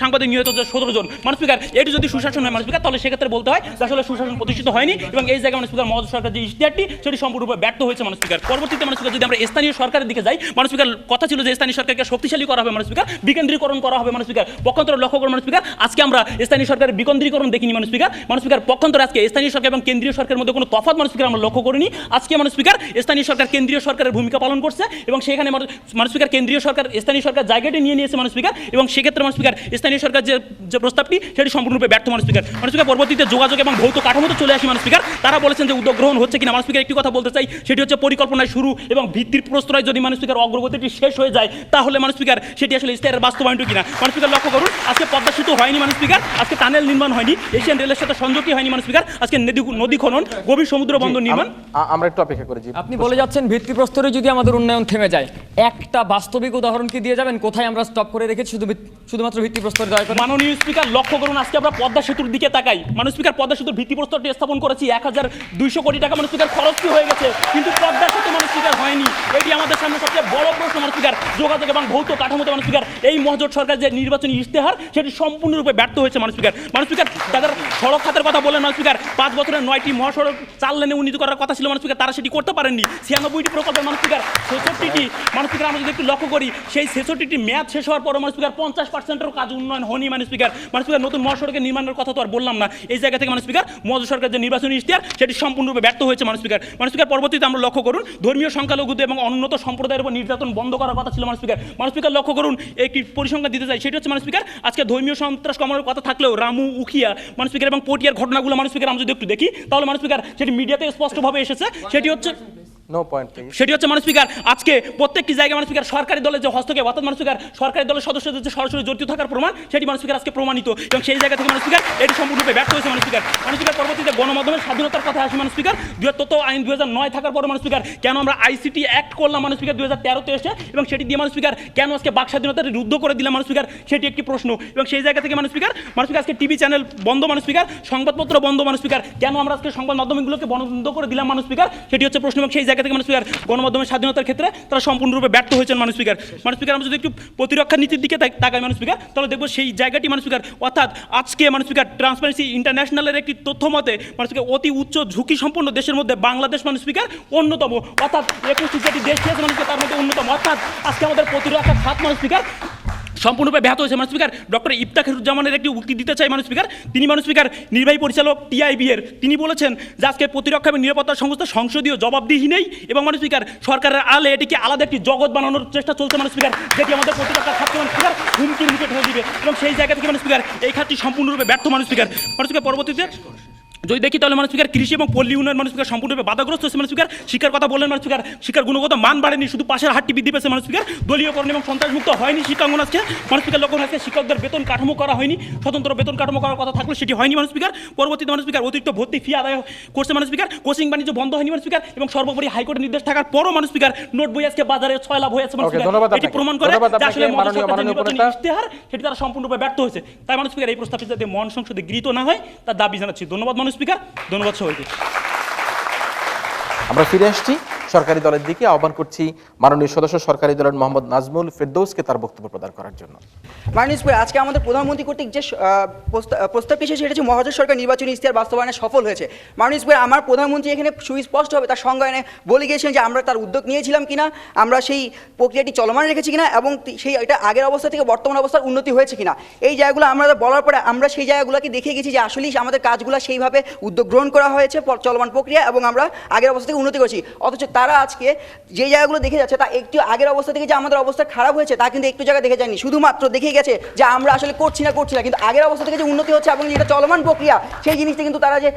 সাংবাদিক নিহত হচ্ছে 17 জন। মাননীয় স্পিকার, এটি যদি সুশাসন হয় মাননীয় স্পিকার, তাহলে সেক্ষেত্রে বলতে হয় যে আসলে সুশাসন প্রতিষ্ঠিত হয়নি, এবং এই জায়গায় মাননীয় স্পিকার মহাজোট সরকার যে ইশতেহারটি সেটি সম্পূর্ণরূপে ব্যর্থ হয়েছে মাননীয় স্পিকার। পরবর্তীতে মাননীয় স্পিকার যদি আমরা স্থানীয় সরকারের দিকে যাই, মাননীয় স্পিকার কথা ছিল যে স্থানীয় সরকারকে শক্তিশালী করা হবে মাননীয় স্পিকার, বিকেন্দ্রীকরণ করা হবে মাননীয় স্পিকার। পক্ষান্তরে লক্ষ্য করুন মাননীয় স্পিকার, আজকে আমরা স্থানীয় সরকারের বিকেন্দ্রীকরণ দেখিনি মাননীয় স্পিকার। মাননীয় স্পিকার, পক্ষান্তরে আজকে স্থানীয় সরকার এবং কেন্দ্রীয় সরকারের মধ্যে কোনো তফাৎ মাননীয় স্পিকার আমরা লক্ষ্য করিনি। আজকে মাননীয় স্পিকার স্থানীয় সরকার কেন্দ্রীয় সরকারের ভূমিকা পালন করছে, এবং সেখানে মাননীয় স্পিকার কেন্দ্রীয় সরকার স্থানীয় সরকার জায়গাটি নিয়ে নিয়েছে মাননীয় স্পিকার, এবং সেক্ষেত্রে মাননীয় স্পিকার স্থানীয় সরকার যে প্রস্তাবটি সেটি সম্পূর্ণরূপে ব্যর্থ মাননীয় স্পিকার। মাননীয় স্পিকার, পরবর্তীতে যোগাযোগ এবং ভৌত কাঠামোতে চলে আসি মাননীয় স্পিকার, তারা বলেছেন যে উদ্যোগ গ্রহণ হচ্ছে কিনা। মাননীয় স্পিকার, একটি কথা বলতে চাই, সেটি হচ্ছে পরিকল্পনায় শুরু এবং ভিত্তির প্রস্তরায় যদি মাননীয় স্পিকার অগ্রগতিটি শেষ হয়ে যায়, তাহলে মাননীয় স্পিকার সেটি আসলে ইশতেহারের বাস্তবায়নটি কিনা। মাননীয় স্পিকার, লক্ষ্য করুন আজকে পদ্মা সেতু হয়নি মাননীয় স্পিকার, আজকে টানেল নির্মাণ হয়নি, এশিয়ান রেলের সাথে সংযোগটি হয়নি মাননীয় স্পিকার, আজকে নদী খনন, গভীর সমুদ্র বন্দর নির্মাণ। আমরা একটু অপেক্ষা করি। আপনি বলে যাচ্ছেন ভিত্তিপ্রস্তরে যদি আমাদের উন্নয়ন থেমে যায়, একটা বাস্তবিক উদাহরণ কি দিয়ে যাবেন কোথায় আমরা স্টপ করে রেখেছি শুধুমাত্র ভিত্তিপ্রস্তরে? দয়া করে মাননীয় স্পিকার, লক্ষ্য করুন আজকে আমরা পদ্মা সেতুর দিকে তাকাই। মাননীয় স্পিকার, পদ্মা সেতুর ভিত্তিপ্রস্তরটি স্থাপন করেছি 1,200 কোটি টাকা মাননীয় স্পিকার খরচ কি হয়ে গেছে, কিন্তু পদ্মা সেতু মাননীয় স্পিকার হয়নি। এটি আমাদের সামনে সবচেয়ে বড় প্রশ্ন মাননীয় স্পিকার। যোগাযোগ এবং ভৌত কাঠামোতে মাননীয় স্পিকার এই মহাজোট সরকার যে নির্বাচনী ইশতেহার সেটি সম্পূর্ণরূপে ব্যর্থ হয়েছে মাননীয় স্পিকার। মাননীয় স্পিকার, তাদের সড়ক খাতের কথা বলেন মাননীয় স্পিকার, 5 বছরে 9টি মহাসড়ক 4 লেনে উন্নীত করার কথা ছিল মাননীয় স্পিকার, তারা সেটি করতে পারেননি। 96টি প্রকল্পের মাননীয় স্পিকার 66টি মাননীয় স্পিকার, আমরা যদি একটু লক্ষ্য করি সেই 66টি মেয়াদ শেষ হওয়ার পর মাননীয় স্পিকার 50%-এরও কাজ উন্নয়ন হয়নি মাননীয় স্পিকার। মাননীয় স্পিকার, নতুন মহাসড়কের নির্মাণের কথা তো আর বললাম না। এই জায়গা থেকে মাননীয় স্পিকার মহাজোট সরকার যে নির্বাচনী ইশতেহার সেটি সম্পূর্ণরূপে ব্যর্থ হয়েছে মাননীয় স্পিকার। মাননীয় স্পিকার, পরবর্তীতে আমরা লক্ষ্য করুন ধর্মীয় সংখ্যালঘুদের এবং অনুন্নত সম্প্রদায়ের উপর নির্যাতন বন্ধ করার কথা ছিল মাননীয় স্পিকার। মাননীয় স্পিকার, লক্ষ্য করুন একটি পরিসংখ্যান দিতে চাই, সেটি হচ্ছে মাননীয় স্পিকার আজকে ধর্মীয় সন্ত্রাস কমানোর কথা থাকলেও রামু, উখিয়া মাননীয় স্পিকার এবং পটিয়ার ঘটনাগুলো মাননীয় স্পিকার আমরা যদি একটু দেখি, তাহলে মাননীয় স্পিকার সেটি মিডিয়াতে স্পষ্টভাবে এসেছে, সেটি হচ্ছে নো পয়েন্ট প্লিজ। সেটি হচ্ছে মানুষ স্পিকার আজকে প্রত্যেকটি জায়গায় মানুষ স্পিকার সরকারি দলের যে হস্তক্ষেপ অর্থাৎ মানুষ স্পিকার সরকারি দলের সদস্যদের যে সরাসরি জড়িত থাকার প্রমাণ সেটি মানুষ স্পিকার আজকে প্রমাণিত এবং সেই জায়গা থেকে মানুষ স্পিকার এটি সম্পূর্ণরূপে ব্যর্থ হয়েছে মানুষ স্পিকার পরবর্তীতে গণমাধ্যমের স্বাধীনতার কথা আসে মানুষ স্পিকার তথ্য আইন 2009 থাকার পর মানুষ স্পিকার কেন আমরা আইসিটি অ্যাক্ট করলাম মানুষ স্পিকার 2013-তে এসে এবং সেটি দিয়ে মানুষ স্পিকার কেন আজকে বাক স্বাধীনতা রুদ্ধ করে দিলাম মানুষ স্পিকার সেটি একটি প্রশ্ন এবং সেই জায়গা থেকে মানুষ স্পিকার আজকে টিভি চ্যানেল বন্ধ মানুষ স্পিকার সংবাদপত্র বন্ধ মানুষ স্পিকার কেন আমরা আজকে সংবাদ মাধ্যমগুলোকে বন্ধ করে দিলাম মানুষ স্পিকার সেটি হচ্ছে প্রশ্ন এবং সেই জায়গা থেকে মানুষ স্পিকার গণমাধ্যমের স্বাধীনতার ক্ষেত্রে তারা সম্পূর্ণরূপে ব্যর্থ হয়েছেন মানুষ স্পিকার আমরা যদি একটু প্রতিরক্ষা নীতির দিকে তাকাই মানুষ স্পিকার তাহলে দেখবো সেই জায়গাটি মানুষ স্পিকার অর্থাৎ আজকে মানুষ স্পিকার ট্রান্সপারেন্সি ইন্টারন্যাশনালের একটি তথ্য মতে মানুষ স্পিকার অতি উচ্চ ঝুঁকি সম্পন্ন দেশের মধ্যে বাংলাদেশ মানুষ স্পিকার অন্যতম অর্থাৎ 21টি যেটি দেশ আছে মানুষ তার মধ্যে অন্যতম অর্থাৎ আজকে আমাদের প্রতিরক্ষা খাত মানুষ স্পিকার সম্পূর্ণরূপে ব্যাহত হয়েছে মানুষ স্পিকার ডক্টর ইফতেখারুজ্জামানের একটি উক্তি দিতে চাই মানুষ স্পিকার তিনি মানুষ স্পিকার নির্বাহী পরিচালক টিআইবি এর তিনি বলেছেন যে আজকে প্রতিরক্ষা এবং নিরাপত্তা সংস্থা সংসদীয় জবাবদিহি নেই এবং মানুষ স্পিকার সরকারের আলে এটিকে আলাদা একটি জগৎ বানানোর চেষ্টা চলছে মানুষ স্পিকার যেটি আমাদের প্রতিরক্ষা খাতকে মানুষ স্পিকার হুমকির মুখে ঠেলে দিবে এবং সেই জায়গা থেকে মানুষ স্পিকার এই খাতটি সম্পূর্ণরূপে ব্যর্থ মানুষ স্পিকার পরবর্তীতে যদি দেখি তাহলে মানুষ স্পিকার কৃষি এবং পল্লী উন্নয়ন মানুষ স্পিকার সম্পূর্ণরূপে বাধাগ্রস্ত হচ্ছে মানুষ স্পিকার শিক্ষার কথা বললেন মানুষ স্পিকার শিক্ষার গুণগত মান বাড়েনি শুধু পাশের হারটি বৃদ্ধি পেয়েছে মানুষ স্পিকার দলীয়করণ এবং সন্ত্রাসমুক্ত হয়নি শিক্ষাঙ্গন আজকে মানুষ স্পিকার লক্ষ্য আজকে শিক্ষকদের বেতন কাঠামো করা হয়নি স্বতন্ত্র বেতন কাঠামো করার কথা থাকলে সেটি হয়নি মানুষ স্পিকার পরবর্তীতে মানুষ স্পিকার অতিরিক্ত ভর্তি ফি আদায় করছে মানুষ স্পিকার কোচিং বাণিজ্য বন্ধ হয়নি মানুষ স্পিকার এবং সর্বোপরি হাইকোর্টের নির্দেশ থাকার পরও মানুষ স্পিকার নোট বই আজকে বাজারে 6 লাভ হয়ে আছে মানুষ স্পিকার এটি প্রমাণ করে যে আসলে নির্বাচনী ইশতেহার সেটি তারা সম্পূর্ণরূপে ব্যর্থ হয়েছে তাই মানুষ স্পিকার এই প্রস্তাবটি যাতে মহান সংসদে গৃহীত না হয় তার দাবি জানাচ্ছি ধন্যবাদ মানুষ স্পিকার ধন্যবাদ সবাইকে আমরা ফিরে আসছি সরকারি দলের দিকে আহ্বান করছি মাননীয় সদস্য সরকারি দলের মোহাম্মদ নাজমুল ফেরদৌসকে তার বক্তব্য প্রদান করার জন্য। মাননীয় স্পিকার আজকে আমাদের প্রধানমন্ত্রী কর্তৃক যে প্রস্তাবটি এসেছে সেটা হচ্ছে মহাজোট সরকার নির্বাচনী ইশতেহার বাস্তবায়নে সফল হয়েছে। মাননীয় স্পিকার আমার প্রধানমন্ত্রী এখানে সুস্পষ্টভাবে তার সংজ্ঞায়নে বলে গিয়েছিলেন যে আমরা তার উদ্যোগ নিয়েছিলাম কিনা আমরা সেই প্রক্রিয়াটি চলমান রেখেছি কিনা এবং সেই এটা আগের অবস্থা থেকে বর্তমান অবস্থার উন্নতি হয়েছে কিনা এই জায়গাগুলো আমরা বলার পরে আমরা সেই জায়গাগুলোকে দেখে গেছি যে আসলেই আমাদের কাজগুলো সেইভাবে উদ্যোগ গ্রহণ করা হয়েছে চলমান প্রক্রিয়া এবং আমরা আগের অবস্থা থেকে উন্নতি করেছি অথচ তারা আজকে যে জায়গাগুলো দেখে যাচ্ছে তা একটু আগের অবস্থা থেকে যে আমাদের অবস্থা খারাপ হয়েছে তা কিন্তু একটু জায়গা দেখে যায়নি শুধুমাত্র দেখে গেছে যে আমরা আসলে করছি না কিন্তু আগের অবস্থা থেকে যে উন্নতি হচ্ছে এবং যেটা চলমান প্রক্রিয়া সেই জিনিসটা কিন্তু তারা যে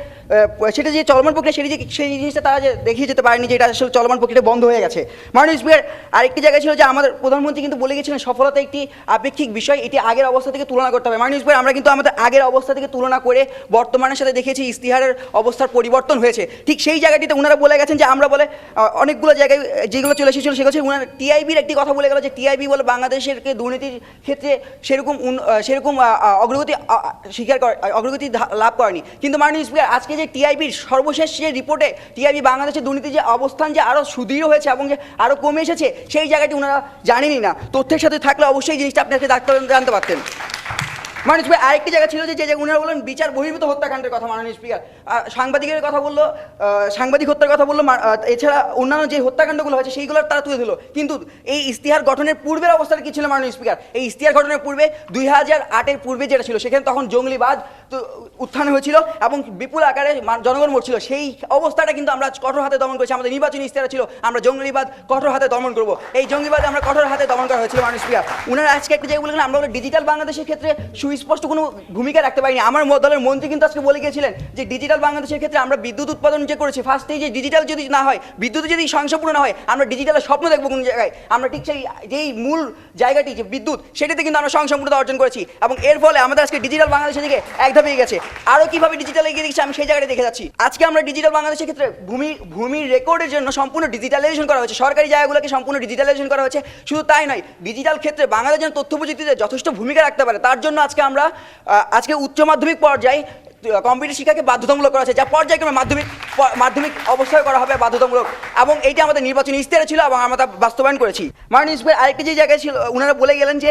সেটা যে চলমান প্রক্রিয়া সেই জিনিসটা তারা যে দেখিয়ে যেতে পারেনি যে এটা আসলে চলমান প্রক্রিয়া বন্ধ হয়ে গেছে। মাননীয় স্পিকার আরেকটি জায়গা ছিল যে আমাদের প্রধানমন্ত্রী কিন্তু বলে গেছিলেন সফলতা একটি আপেক্ষিক বিষয় এটি আগের অবস্থা থেকে তুলনা করতে হবে। মাননীয় স্পিকার আমরা কিন্তু আমাদের আগের অবস্থা থেকে তুলনা করে বর্তমানের সাথে দেখেছি ইশতেহারের অবস্থার পরিবর্তন হয়েছে ঠিক সেই জায়গাটিতে ওনারা বলে গেছেন যে আমরা বলে অনেকগুলো জায়গায় যেগুলো চলে এসেছিল সেগুলো হচ্ছে ওনার টিআইবির একটি কথা বলে গেল যে টিআইবি বলে বাংলাদেশের দুর্নীতির ক্ষেত্রে সেরকম অগ্রগতি লাভ করেনি কিন্তু মাননীয় স্পিকার আজকে যে টিআইবির সর্বশেষ যে রিপোর্টে টিআইবি বাংলাদেশের দুর্নীতির যে অবস্থান যে আরও সুদৃঢ় হয়েছে এবং যে আরও কমে এসেছে সেই জায়গাটি ওনারা জানেনই না তথ্যের সাথে থাকলে অবশ্যই জিনিসটা আপনাকে জানতে পারতেন। মাননীয় স্পিকার আরেকটি জায়গা ছিল যে উনারা বললেন বিচার বহির্ভূত হত্যাকাণ্ডের কথা মাননীয় স্পিকার সাংবাদিকের কথা বললো সাংবাদিক হত্যার কথা বললো এছাড়া অন্যান্য যে হত্যাকাণ্ডগুলো হয়েছে সেইগুলোর তারা তুলে দিল কিন্তু এই ইশতেহার গঠনের পূর্বের অবস্থাটা কী ছিল মাননীয় স্পিকার এই ইশতেহার গঠনের পূর্বে 2008-এর পূর্বে যেটা ছিল সেখানে তখন জঙ্গলিবাদ উত্থান হয়েছিল এবং বিপুল আকারে জনগণ মরছিল সেই অবস্থাটা কিন্তু আমরা কঠোর হাতে দমন করেছি আমাদের নির্বাচনী ইশতেহার ছিল আমরা জঙ্গলিবাদ কঠোর হাতে দমন করবো এই জঙ্গলিবাদ আমরা কঠোর হাতে দমন করা হয়েছিল মাননীয় স্পিকার উনারা আজকে একটা জায়গায় বললেন আমরা ডিজিটাল বাংলাদেশের ক্ষেত্রে সুস্পষ্ট কোনো ভূমিকা রাখতে পারিনি আমার দলের মন্ত্রী কিন্তু আজকে বলে গিয়েছিলেন যে ডিজিটাল বাংলাদেশের ক্ষেত্রে আমরা বিদ্যুৎ উৎপাদন যে করেছি ফার্স্টেই যে ডিজিটাল যদি না হয় বিদ্যুৎ যদি স্বয়ংসম্পূর্ণ না হয় আমরা ডিজিটালের স্বপ্ন দেখবো কোন জায়গায় আমরা ঠিক সেই যেই মূল জায়গাটি যে বিদ্যুৎ সেটাতে কিন্তু আমরা স্বয়ংসম্পূর্ণতা অর্জন করেছি এবং এর ফলে আমাদের আজকে ডিজিটাল বাংলাদেশের দিকে এক ধাপে এগিয়ে গেছে আরও কীভাবে ডিজিটাল এগিয়ে গেছে আমি সেই জায়গাটা দেখে যাচ্ছি আজকে আমরা ডিজিটাল বাংলাদেশের ক্ষেত্রে ভূমির রেকর্ডের জন্য সম্পূর্ণ ডিজিটালাইজেশন করা হয়েছে সরকারি জায়গাগুলোকে সম্পূর্ণ ডিজিটালাইজেশন করা হয়েছে শুধু তাই নয় ডিজিটাল ক্ষেত্রে বাংলাদেশ যেন তথ্য প্রযুক্তিতে যথেষ্ট ভূমিকা রাখতে পারে তার জন্য আজকে উচ্চ মাধ্যমিক পর্যায়ে কম্পিউটার শিক্ষাকে বাধ্যতামূলক করা হয়েছে যা পর্যায়ক্রমে মাধ্যমিক অবস্থায় করা হবে বাধ্যতামূলক এবং এইটা আমাদের নির্বাচনী ইশতেহারে ছিল এবং আমরা তা বাস্তবায়ন করেছি। মাননীয় স্পিকার আরেকটি যে জায়গায় ছিল ওনারা বলে গেলেন যে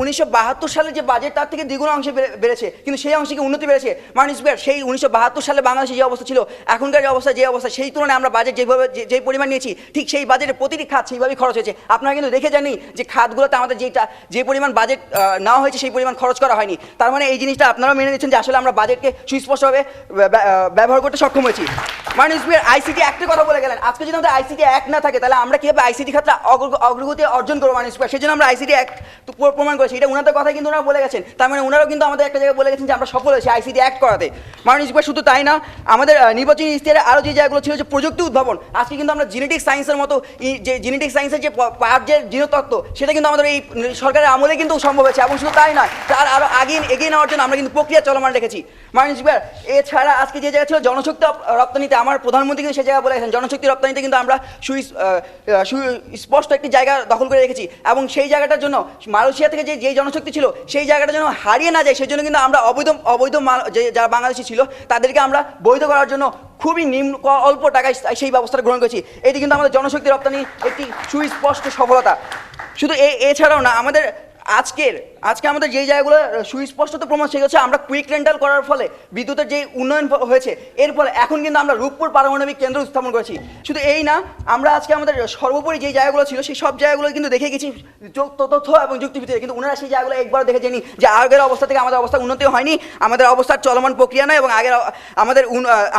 1972 সালের যে বাজেট তার থেকে দ্বিগুণ অংশে বেড়েছে কিন্তু সেই অংশে উন্নতি বেড়েছে। মাননীয় স্পিকার সেই 1972 সালে বাংলাদেশে যে অবস্থা ছিল এখনকার যে অবস্থা সেই তুলনায় আমরা বাজেট যেই পরিমাণ নিয়েছি ঠিক সেই বাজেটের প্রতিটি খাত সেইভাবেই খরচ হয়েছে আপনারা কিন্তু দেখে জানি যে খাতগুলোতে আমাদের যে পরিমাণ বাজেট নেওয়া হয়েছে সেই পরিমাণ খরচ করা হয়নি তার মানে এই জিনিসটা আপনারা মেনে নিচ্ছেন যে আসলে আমরা বাজেটকে সুস্পষ্টভাবে ব্যবহার করতে সক্ষম হয়েছি। দেখেছি। মাননীয় স্পিকার আইসিটি অ্যাক্টের কথা বলে গেলেন, আজকে যদি আমাদের আইসিটি অ্যাক্ট না থাকে তাহলে আমরা কীভাবে আইসিটি ক্ষেত্রে অগ্রগতি অর্জন করবো মাননীয় স্পিকার? সেই জন্য আমরা আইসিটি অ্যাক্ট প্রমাণ করেছি, এটা ওনাদের কথা কিন্তু ওনারা বলে গেছেন। তার মানে ওনারাও কিন্তু আমাদের একটা জায়গায় বলে গেছেন যে আমরা সফল হয়েছি আইসিটি অ্যাক্ট করাতে। মাননীয় স্পিকার শুধু তাই না, আমাদের নির্বাচনী ইশতেহারে আরও যে জায়গাগুলো ছিল যে প্রযুক্তি উদ্ভাবন, আজকে কিন্তু আমরা জেনেটিক সায়েন্সের মতো যে জেনেটিক সায়েন্সের যে পার্টের জিনতত্ত্ব সেটা কিন্তু আমাদের এই সরকারের আমলে কিন্তু সম্ভব হয়েছে। এবং শুধু তাই নয়, তার আরও এগিয়ে নেওয়ার জন্য আমরা কিন্তু প্রক্রিয়া চলমান রেখেছি মাননীয় স্পিকার। এছাড়া আজকে যে জায়গা ছিল জনশক্তি রপ্তানিতে, আমার প্রধানমন্ত্রী কিন্তু সে জায়গা বলে গেছেন জনশক্তি রপ্তানিতে কিন্তু আমরা সুস্পষ্ট একটি জায়গা দখল করে রেখেছি। এবং সেই জায়গাটার জন্য মালয়েশিয়া থেকে যে জনশক্তি ছিল সেই জায়গাটা যেন হারিয়ে না যায়, সেই জন্য কিন্তু আমরা অবৈধ যারা বাংলাদেশি ছিল তাদেরকে আমরা বৈধ করার জন্য খুবই অল্প টাকায় সেই ব্যবস্থাটা গ্রহণ করেছি। এটি কিন্তু আমাদের জনশক্তি রপ্তানি একটি সুস্পষ্ট সফলতা। শুধু এছাড়াও না, আজকে আমাদের যেই জায়গাগুলো সুস্পষ্টত প্রমাণ সেগুলো হচ্ছে আমরা কুইক রেন্টাল করার ফলে বিদ্যুতের যে উন্নয়ন হয়েছে, এর ফলে এখন কিন্তু আমরা রূপপুর পারমাণবিক কেন্দ্র স্থাপন করেছি। শুধু এই না, আমরা আজকে আমাদের সর্বোপরি যেই জায়গাগুলো ছিল সেই সব জায়গাগুলো কিন্তু দেখে গেছি তথ্য এবং যুক্তিভিত্তিতে, কিন্তু ওনারা সেই জায়গাগুলো একবারও দেখে যায়নি যে আগের অবস্থা থেকে আমাদের অবস্থা উন্নতি হয়নি, আমাদের অবস্থার চলমান প্রক্রিয়া নয় এবং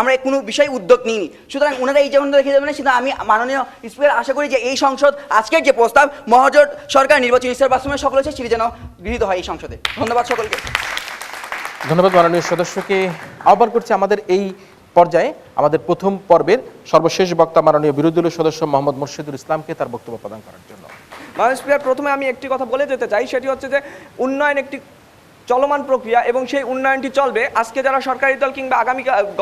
আমরা কোনো বিষয়ে উদ্যোগ নিইনি। সুতরাং ওনারা এই যেমন দেখে যাবেন, সেটা আমি মাননীয় স্পিকার আশা করি যে এই সংসদ আজকের যে প্রস্তাব মহাজোট সরকার নির্বাচনী ইশতেহার বাস্তবায়নে সফল হয়েছে সেটি যেন গৃহীত হয় এই সংসদে। ধন্যবাদ সকলকে। ধন্যবাদ মাননীয় সদস্যকে। আহ্বান করছি আমাদের এই পর্যায়ে আমাদের প্রথম পর্বের সর্বশেষ বক্তা মাননীয় বিরোধী দলীয় সদস্য মোহাম্মদ মুর্শিদুল ইসলামকে তার বক্তব্য প্রদান করার জন্য। মাননীয় স্পিকার, প্রথমে আমি একটি কথা বলে যেতে চাই, সেটি হচ্ছে যে উন্নয়ন একটি চলমান প্রক্রিয়া এবং সেই উন্নয়নটি চলবে। আজকে যারা সরকারি দল কিংবা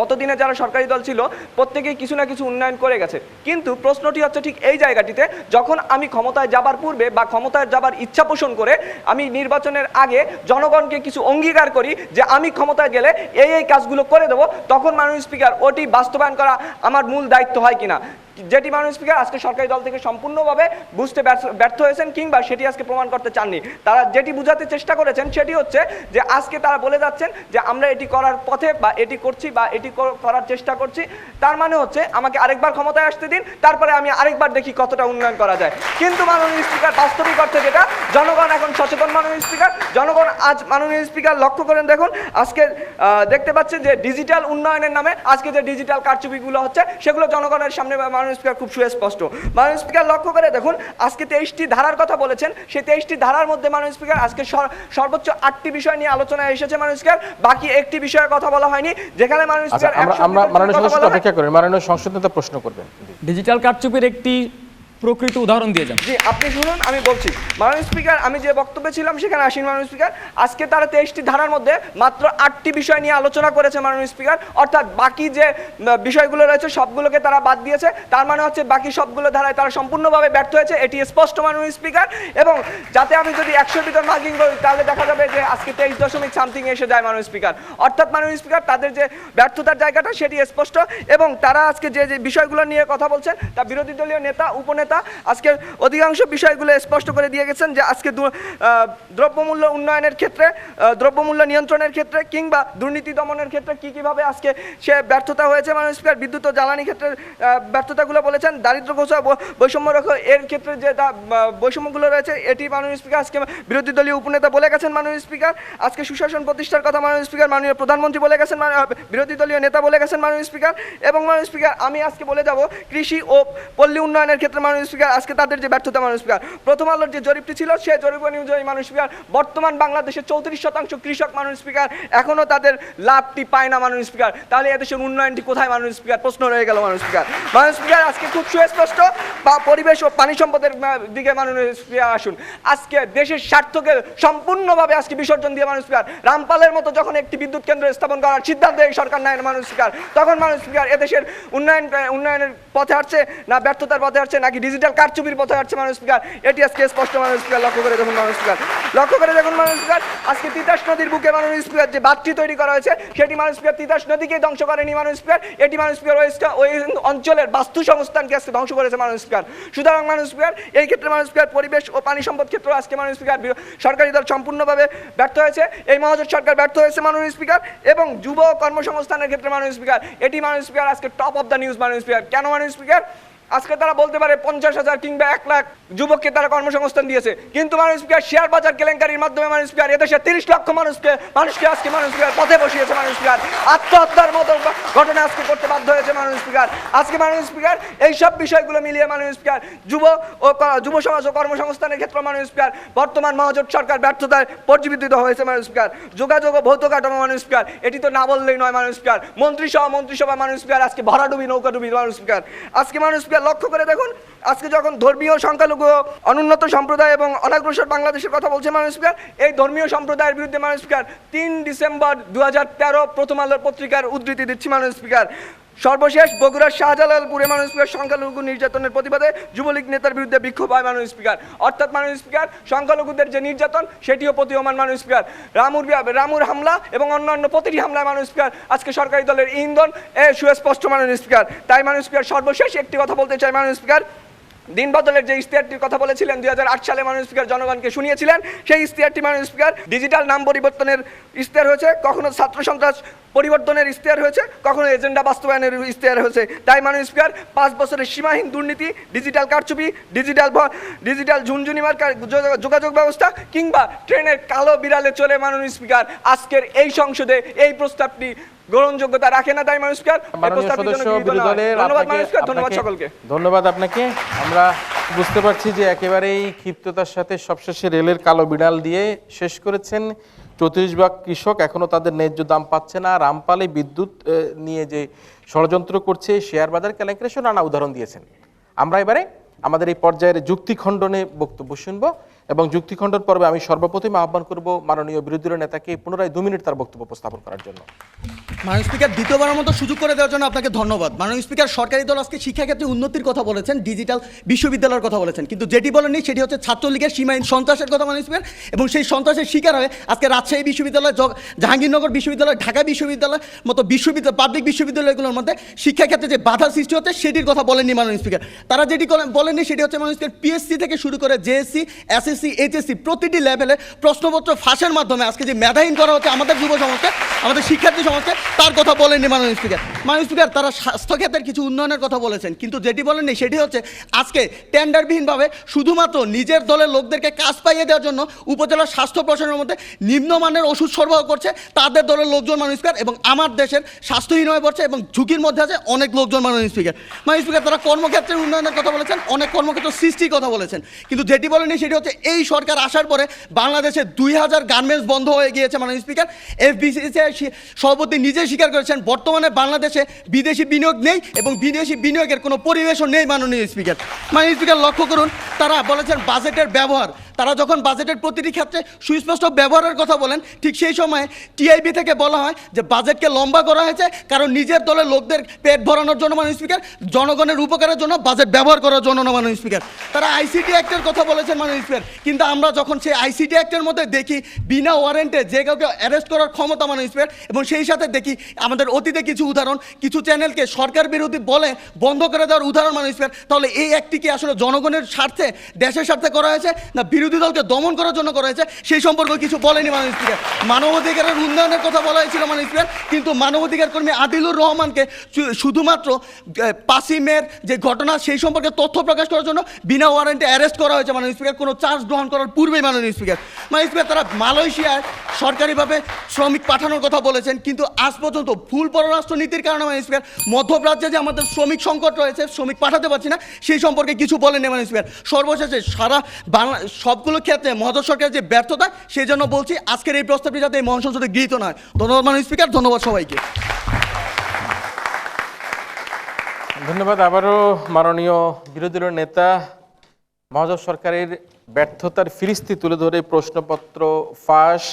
গত দিনে যারা সরকারি দল ছিল প্রত্যেকেই কিছু না কিছু উন্নয়ন করে গেছে, কিন্তু প্রশ্নটি হচ্ছে ঠিক এই জায়গাটিতে, যখন আমি ক্ষমতায় যাবার পূর্বে বা ক্ষমতায় যাবার ইচ্ছা পোষণ করে আমি নির্বাচনের আগে জনগণকে কিছু অঙ্গীকার করি যে আমি ক্ষমতায় গেলে এই কাজগুলো করে দেবো, তখন মাননীয় স্পিকার ওটি বাস্তবায়ন করা আমার মূল দায়িত্ব হয় কিনা, যেটি মাননীয় স্পিকার আজকে সরকারি দল থেকে সম্পূর্ণভাবে বুঝতে ব্যর্থ হয়েছেন কিংবা সেটি আজকে প্রমাণ করতে চাননি। তারা যেটি বোঝাতে চেষ্টা করেছেন সেটি হচ্ছে যে আজকে তারা বলে যাচ্ছেন যে আমরা এটি করার পথে বা এটি করছি বা এটি করার চেষ্টা করছি, তার মানে হচ্ছে আমাকে আরেকবার ক্ষমতায় আসতে দিন, তারপরে আমি আরেকবার দেখি কতটা উন্নয়ন করা যায়। কিন্তু মাননীয় স্পিকার বাস্তবিক অর্থে যেটা, জনগণ এখন সচেতন মাননীয় স্পিকার, জনগণ আজ মাননীয় স্পিকার লক্ষ্য করেন, দেখুন আজকে দেখতে পাচ্ছেন যে ডিজিটাল উন্নয়নের নামে আজকে যে ডিজিটাল কারচুপিগুলো হচ্ছে সেগুলো জনগণের সামনে মাননীয় স্পিকার খুব সুস্পষ্ট। মাননীয় স্পিকার লক্ষ্য করে দেখুন, আজকে 23টি ধারার কথা বলেছেন, সেই 23টি ধারার মধ্যে মাননীয় স্পিকার আজকে সর্বোচ্চ 8টি বিষয় নিয়ে আলোচনায় এসেছে মাননীয় স্পিকার, বাকি একটি বিষয়ের কথা বলা হয়নি, যেখানে মাননীয় স্পিকার আমরা মাননীয় সদস্য অপেক্ষা করেন, মাননীয় সংসদ নেতা প্রশ্ন করবেন। ডিজিটাল কারচুপির একটি প্রকৃত উদাহরণ দিয়ে যান। জি, আপনি শুনুন, আমি বলছি। মাননীয় স্পিকার, আমি যে বক্তব্যে ছিলাম সেখানে আসেন মাননীয় স্পিকার, আজকে তারা 23টি ধারার মধ্যে মাত্র 8টি বিষয় নিয়ে আলোচনা করেছে মাননীয় স্পিকার, অর্থাৎ বাকি যে বিষয়গুলো রয়েছে সবগুলোকে তারা বাদ দিয়েছে, তার মানে হচ্ছে বাকি সবগুলো ধারায় তারা সম্পূর্ণভাবে ব্যর্থ হয়েছে, এটি স্পষ্ট মাননীয় স্পিকার। এবং যাতে আমি যদি 100-র ভিতর মার্কিং করি তাহলে দেখা যাবে যে আজকে 23.something এসে যায় মাননীয় স্পিকার, অর্থাৎ মাননীয় স্পিকার তাদের যে ব্যর্থতার জায়গাটা সেটি স্পষ্ট। এবং তারা আজকে যে বিষয়গুলো নিয়ে কথা বলছেন তা বিরোধী দলীয় নেতা উপনেতা আজকে অধিকাংশ বিষয়গুলো স্পষ্ট করে দিয়ে গেছেন যে আজকে দ্রব্যমূল্য উন্নয়নের ক্ষেত্রে, দ্রব্যমূল্য নিয়ন্ত্রণের ক্ষেত্রে কিংবা দুর্নীতি দমনের ক্ষেত্রে কীভাবে আজকে সে ব্যর্থতা হয়েছে মাননীয় স্পিকার। বিদ্যুৎ ও জ্বালানি ক্ষেত্রে ব্যর্থতাগুলো বলেছেন, দারিদ্র ঘোষা বৈষম্য রেখা এর ক্ষেত্রে যে বৈষম্যগুলো রয়েছে এটি মাননীয় স্পিকার আজকে বিরোধী দলীয় উপনেতা বলে গেছেন মাননীয় স্পিকার। আজকে সুশাসন প্রতিষ্ঠার কথা মাননীয় স্পিকার মাননীয় প্রধানমন্ত্রী বলে গেছেন, বিরোধী দলীয় নেতা বলে গেছেন মাননীয় স্পিকার। এবং মাননীয় স্পিকার আমি আজকে বলে যাব কৃষি ও পল্লী উন্নয়নের ক্ষেত্রে মাননীয় স্পিকার আজকে তাদের যে ব্যর্থতা মাননীয় স্পিকার, প্রথম আলোর যে জরিপটি ছিল সেই জরিপ অনুযায়ী মাননীয় স্পিকার বর্তমান বাংলাদেশে 34% কৃষক মাননীয় স্পিকার এখনো তাদের লাভটি পায় না মাননীয় স্পিকার। তাহলে এদেশের উন্নয়নটি কোথায় মাননীয় স্পিকার? প্রশ্ন রয়ে গেল মাননীয় স্পিকার। মাননীয় স্পিকার আজকে খুব সুস্পষ্ট বা পরিবেশ ও পানি সম্পদের দিকে মাননীয় স্পিকার আসুন। আজকে দেশের স্বার্থকে সম্পূর্ণভাবে আজকে বিসর্জন দিয়ে মাননীয় স্পিকার রামপালের মতো যখন একটি বিদ্যুৎ কেন্দ্র স্থাপন করার সিদ্ধান্ত এই সরকার নেয় মাননীয় স্পিকার, তখন মাননীয় স্পিকার এদেশের উন্নয়নের পথে হাঁটছে না ব্যর্থতার পথে হাঁটছে নাকি ডিজিটাল কারচুপির পথে হাঁটছে মাননীয় স্পিকার, এটি আজকে স্পষ্ট মাননীয় স্পিকার। লক্ষ্য করে দেখুন মাননীয় স্পিকার, লক্ষ্য করে দেখুন মাননীয় স্পিকার, আজকে তিতাস নদীর বুকে মাননীয় স্পিকার যে বাঁধটি তৈরি করা হয়েছে সেটি মাননীয় স্পিকার তিতাস নদীকে ধ্বংস করেনি মাননীয় স্পিকার, এটি মাননীয় স্পিকার ওই অঞ্চলের বাস্তু সংস্থানকে আজকে ধ্বংস করেছে মাননীয় স্পিকার। সুতরাং মাননীয় স্পিকার এই ক্ষেত্রে মাননীয় স্পিকার পরিবেশ ও পানি সম্পদ ক্ষেত্রে আজকে মাননীয় স্পিকার সরকারি দল সম্পূর্ণভাবে ব্যর্থ হয়েছে, এই মহাজোট সরকার ব্যর্থ হয়েছে মাননীয় স্পিকার। এবং যুব কর্মসংস্থানের ক্ষেত্রে মাননীয় স্পিকার এটি মাননীয় স্পিকার আজকে টপ অফ দ্য নিউজ মাননীয় স্পিকার। কেন মাননীয় স্পিকার? আজকে তারা বলতে পারে 50,000 কিংবা 1 লাখ যুবককে তারা কর্মসংস্থান দিয়েছে, কিন্তু মাননীয় স্পিকার শেয়ার বাজার কেলেঙ্কারির মাধ্যমে মাননীয় স্পিকার এদেশে 30 লক্ষ মানুষকে আজকে মাননীয় স্পিকার পথে বসিয়েছে। মাননীয় স্পিকার আত্মহত্যার মতো ঘটনা আজকে করতে বাধ্য হয়েছে। মাননীয় স্পিকার আজকে মাননীয় স্পিকার এইসব বিষয়গুলো মিলিয়ে মাননীয় স্পিকার যুব সমাজ ও কর্মসংস্থানের ক্ষেত্রে মাননীয় স্পিকার বর্তমান মহাজোট সরকার ব্যর্থতায় পর্যবেসিত হয়েছে। মাননীয় স্পিকার যোগাযোগ ও ভৌত কাঠামো মাননীয় স্পিকার এটি তো না বললেই নয়। মাননীয় স্পিকার মন্ত্রিসভা মাননীয় স্পিকার আজকে ভরাডুবি নৌকাডুবি। মাননীয় স্পিকার আজকে মাননীয় স্পিকার লক্ষ্য করে দেখুন, আজকে যখন ধর্মীয় সংখ্যালঘু অনুন্নত সম্প্রদায় এবং অনাগ্রসর বাংলাদেশের কথা বলছে মাননীয় স্পিকার, এই ধর্মীয় সম্প্রদায়ের বিরুদ্ধে মাননীয় স্পিকার 3 ডিসেম্বর 2013 প্রথম আলোর পত্রিকার উদ্ধৃতি দিচ্ছি। মাননীয় স্পিকার সর্বশেষ বগুড়ার শাহজালালপুরে মাননীয় স্পিকার সংখ্যালঘু নির্যাতনের প্রতিবাদে যুবলীগ নেতার বিরুদ্ধে বিক্ষোভ হয়। মাননীয় স্পিকার অর্থাৎ মাননীয় স্পিকার সংখ্যালঘুদের যে নির্যাতন সেটিও প্রতীয়মান। মাননীয় স্পিকার রামুর হামলা এবং অন্যান্য প্রতিটি হামলায় মাননীয় স্পিকার আজকে সরকারি দলের ইন্ধন সুস্পষ্ট। মাননীয় স্পিকার তাই মাননীয় স্পিকার সর্বশেষ একটি কথা বলতে চাই। মাননীয় স্পিকার দিন বদলের যে ইশতেহারটির কথা বলেছিলেন 2008 সালে মাননীয় স্পিকার জনগণকে শুনিয়েছিলেন, সেই ইশতেহারটি মাননীয় স্পিকার ডিজিটাল নাম পরিবর্তনের ইশতেহার হয়েছে, কখনো ছাত্র সন্ত্রাস পরিবর্তনের ইশতেহার হয়েছে, কখনো এজেন্ডা বাস্তবায়নের ইশতেহার হয়েছে। তাই মাননীয় স্পিকার 5 বছরের সীমাহীন দুর্নীতি, ডিজিটাল কারচুপি, ডিজিটাল ঝুনঝুনিমার যোগাযোগ ব্যবস্থা কিংবা ট্রেনের কালো বিড়ালে চলে মাননীয় স্পিকার আজকের এই সংসদে এই প্রস্তাবটি গ্রহণযোগ্যতা রাখে না। তাই মাননীয় স্পিকার ধন্যবাদ সকলকে। ধন্যবাদ আপনাকে। আমরা বুঝতে পারছি যে একেবারেই ক্ষিপ্ততার সাথে সবশেষে রেলের কালো বিড়াল দিয়ে শেষ করেছেন। 34 ভাগ কৃষক এখনো তাদের ন্যায্য দাম পাচ্ছে না। রামপালে বিদ্যুৎ নিয়ে যে ষড়যন্ত্র করছে, শেয়ার বাজার কেলেঙ্কারি, নানা উদাহরণ দিয়েছেন। আমরা এবারে আমাদের এই পর্যায়ের যুক্তি খণ্ডনে বক্তব্য শুনবো এবং যুক্তি খণ্ডন পর্বে আমি সর্বপ্রথম আহ্বান করব মাননীয় বিরোধী দলের নেতাকে পুনরায় 2 মিনিট তার বক্তব্য উপস্থাপন করার জন্য। মাননীয় স্পিকার দ্বিতীয়বারের মতো সুযোগ করে দেওয়ার জন্য আপনাকে ধন্যবাদ। মাননীয় স্পিকার সরকারি দল আজকে শিক্ষাক্ষেত্রে উন্নতির কথা বলেছেন, ডিজিটাল বিশ্ববিদ্যালয়ের কথা বলেছেন, কিন্তু যেটি বলেননি সেটি হচ্ছে ছাত্রলীগের সীমাহীন সন্ত্রাসের কথা মাননীয় স্পিকার, এবং সেই সন্ত্রাসের শিকার হয়ে আজকে রাজশাহী বিশ্ববিদ্যালয়, জাহাঙ্গীরনগর বিশ্ববিদ্যালয়, ঢাকা বিশ্ববিদ্যালয় মতো পাবলিক বিশ্ববিদ্যালয়গুলোর মধ্যে শিক্ষাক্ষেত্রে যে বাধার সৃষ্টি হচ্ছে সেটির কথা বলেননি মাননীয় স্পিকার। তারা যেটি বলেননি সেটি হচ্ছে মাননীয় স্পিকার পিএসসি থেকে শুরু করে জেএসসি, এসএসসি, এইচএসসি প্রতিটি লেভেলে প্রশ্নপত্র ফাঁসের মাধ্যমে আজকে যে মেধাহীন করা হচ্ছে আমাদের যুব সমাজকে, আমাদের শিক্ষার্থী সমাজকে, তার কথা বলেননি মাননীয় স্পিকার। মাননীয় স্পিকার তারা স্বাস্থ্যক্ষেত্রের কিছু উন্নয়নের কথা বলেছেন, কিন্তু যেটি বলেননি সেটি হচ্ছে আজকে টেন্ডারবিহীনভাবে শুধুমাত্র নিজের দলের লোকদেরকে কাজ পাইয়ে দেওয়ার জন্য উপজেলা স্বাস্থ্য প্রশাসনের মধ্যে নিম্নমানের ওষুধ সরবরাহ করছে তাদের দলের লোকজন মাননীয় স্পিকার, এবং আমার দেশের স্বাস্থ্যহীন হয়ে পড়ছে এবং ঝুঁকির মধ্যে আছে অনেক লোকজন মাননীয় স্পিকার। মাননীয় স্পিকার তারা কর্মক্ষেত্রের উন্নয়নের কথা বলেছেন, অনেক কর্মক্ষেত্র সৃষ্টির কথা বলেছেন, কিন্তু যেটি বলেনি সেটি হচ্ছে এই সরকার আসার পরে বাংলাদেশে 2000 গার্মেন্টস বন্ধ হয়ে গিয়েছে মাননীয় স্পিকার। এফবিসিসিআই সভাপতি নিজে স্বীকার করেছেন বর্তমানে বাংলাদেশে বিদেশি বিনিয়োগ নেই এবং বিদেশি বিনিয়োগের কোনো পরিবেশও নেই মাননীয় স্পিকার। মাননীয় স্পিকার লক্ষ্য করুন, তারা বলেছেন বাজেটের ব্যবহার, তারা যখন বাজেটের প্রতিটি ক্ষেত্রে সুস্পষ্ট ব্যবহারের কথা বলেন, ঠিক সেই সময় টিআইবি থেকে বলা হয় যে বাজেটকে লম্বা করা হয়েছে কারণ নিজের দলের লোকদের পেট ভরানোর জন্য মাননীয় স্পিকার, জনগণের উপকারের জন্য বাজেট ব্যবহার করার জন্য না মাননীয় স্পিকার। তারা আইসিটি অ্যাক্টের কথা বলেছেন মাননীয় স্পিকার, কিন্তু আমরা যখন সেই আইসিটি অ্যাক্টের মধ্যে দেখি বিনা ওয়ারেন্টে যে কাউকে অ্যারেস্ট করার ক্ষমতা মাননীয় স্পিকার, এবং সেই সাথে দেখি আমাদের অতীতে কিছু উদাহরণ, কিছু চ্যানেলকে সরকার বিরোধী বলে বন্ধ করে দেওয়ার উদাহরণ মাননীয় স্পিকার, তাহলে এই অ্যাক্টটি কি আসলে জনগণের স্বার্থে, দেশের স্বার্থে করা হয়েছে না বিরোধী দলকে দমন করার জন্য করা হয়েছে সেই সম্পর্কে কিছু বলেনি মাননীয় স্পিকার। মানবাধিকারের উন্নয়নের কথা বলা হয়েছিল মাননীয় স্পিকার, কিন্তু মানবাধিকার কর্মী আদিলুর রহমানকে শুধুমাত্র 5ই মের যে ঘটনা সেই সম্পর্কে তথ্য প্রকাশ করার জন্য বিনা ওয়ারেন্টে অ্যারেস্ট করা হয়েছে মাননীয় স্পিকার, কোনো চার্জ গ্রহণ করার পূর্বেই মাননীয় স্পিকার। মাননীয় স্পিকার তারা মালয়েশিয়ায় সরকারিভাবে শ্রমিক পাঠানোর কথা বলেছেন, কিন্তু আজ পর্যন্ত ভুল পররাষ্ট্র নীতির কারণে মাননীয় স্পিকার মধ্যপ্রাচ্যে যে আমাদের শ্রমিক সংকট রয়েছে, শ্রমিক পাঠাতে পারছি না, সেই সম্পর্কে কিছু বলেনি মাননীয় স্পিকার। সর্বশেষে সারা বাংলা সবগুলো ক্ষেত্রে মহাজোট সরকারের যে ব্যর্থতা, সেই জন্য বলছি আজকের এই প্রস্তাবটি যাতে এই মহান সংসদে গৃহীত নয়। ধন্যবাদ মাননীয় স্পিকার, ধন্যবাদ সবাইকে। ধন্যবাদ আবারও মাননীয় বিরোধী দলের নেতা। মহাজোট সরকারের ব্যর্থতার ফিরিস্তি তুলে ধরে প্রশ্নপত্র ফাঁস,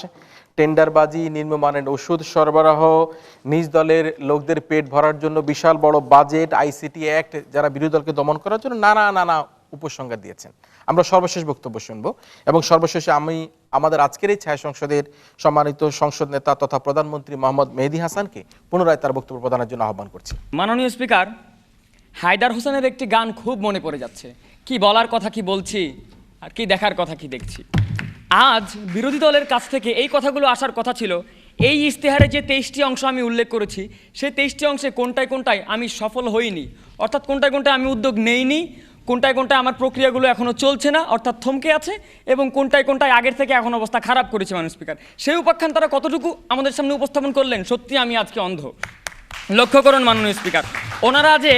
টেন্ডারবাজি, নিম্নমানের ওষুধ সরবরাহ, নিজ দলের লোকদের পেট ভরার জন্য বিশাল বড় বাজেট, আইসিটি অ্যাক্ট, যারা বিরোধী দলকে দমন করার জন্য নানা উপসংহার দিয়েছেন। আমরা সর্বশেষ বক্তব্য শুনবো এবং সর্বশেষে আমি আমাদের আজকের এই ছায়া সংসদের সম্মানিত সংসদ নেতা তথা প্রধানমন্ত্রী মোহাম্মদ মেহেদী হাসানকে পুনরায় তার বক্তব্য প্রদানের জন্য আহ্বান করছি। মাননীয় স্পিকার, হায়দার হোসেনের একটি গান খুব মনে পড়ে যাচ্ছে, কি বলার কথা কি বলছি আর কি দেখার কথা কি দেখছি। আজ বিরোধী দলের কাছ থেকে এই কথাগুলো আসার কথা ছিল, এই ইশতেহারে যে 23টি অংশ আমি উল্লেখ করেছি সেই 23টি অংশে কোনটায় আমি সফল হইনি, অর্থাৎ কোনটায় আমি উদ্যোগ নেইনি, কোনটায় আমার প্রক্রিয়াগুলো এখনও চলছে না অর্থাৎ থমকে আছে, এবং কোনটায় আগের থেকে এখন অবস্থা খারাপ করেছে মাননীয় স্পিকার। সেই উপাখ্যান তারা কতটুকু আমাদের সামনে উপস্থাপন করলেন, সত্যি আমি আজকে অন্ধ। লক্ষ্য করুন মাননীয় স্পিকার, ওনারা যে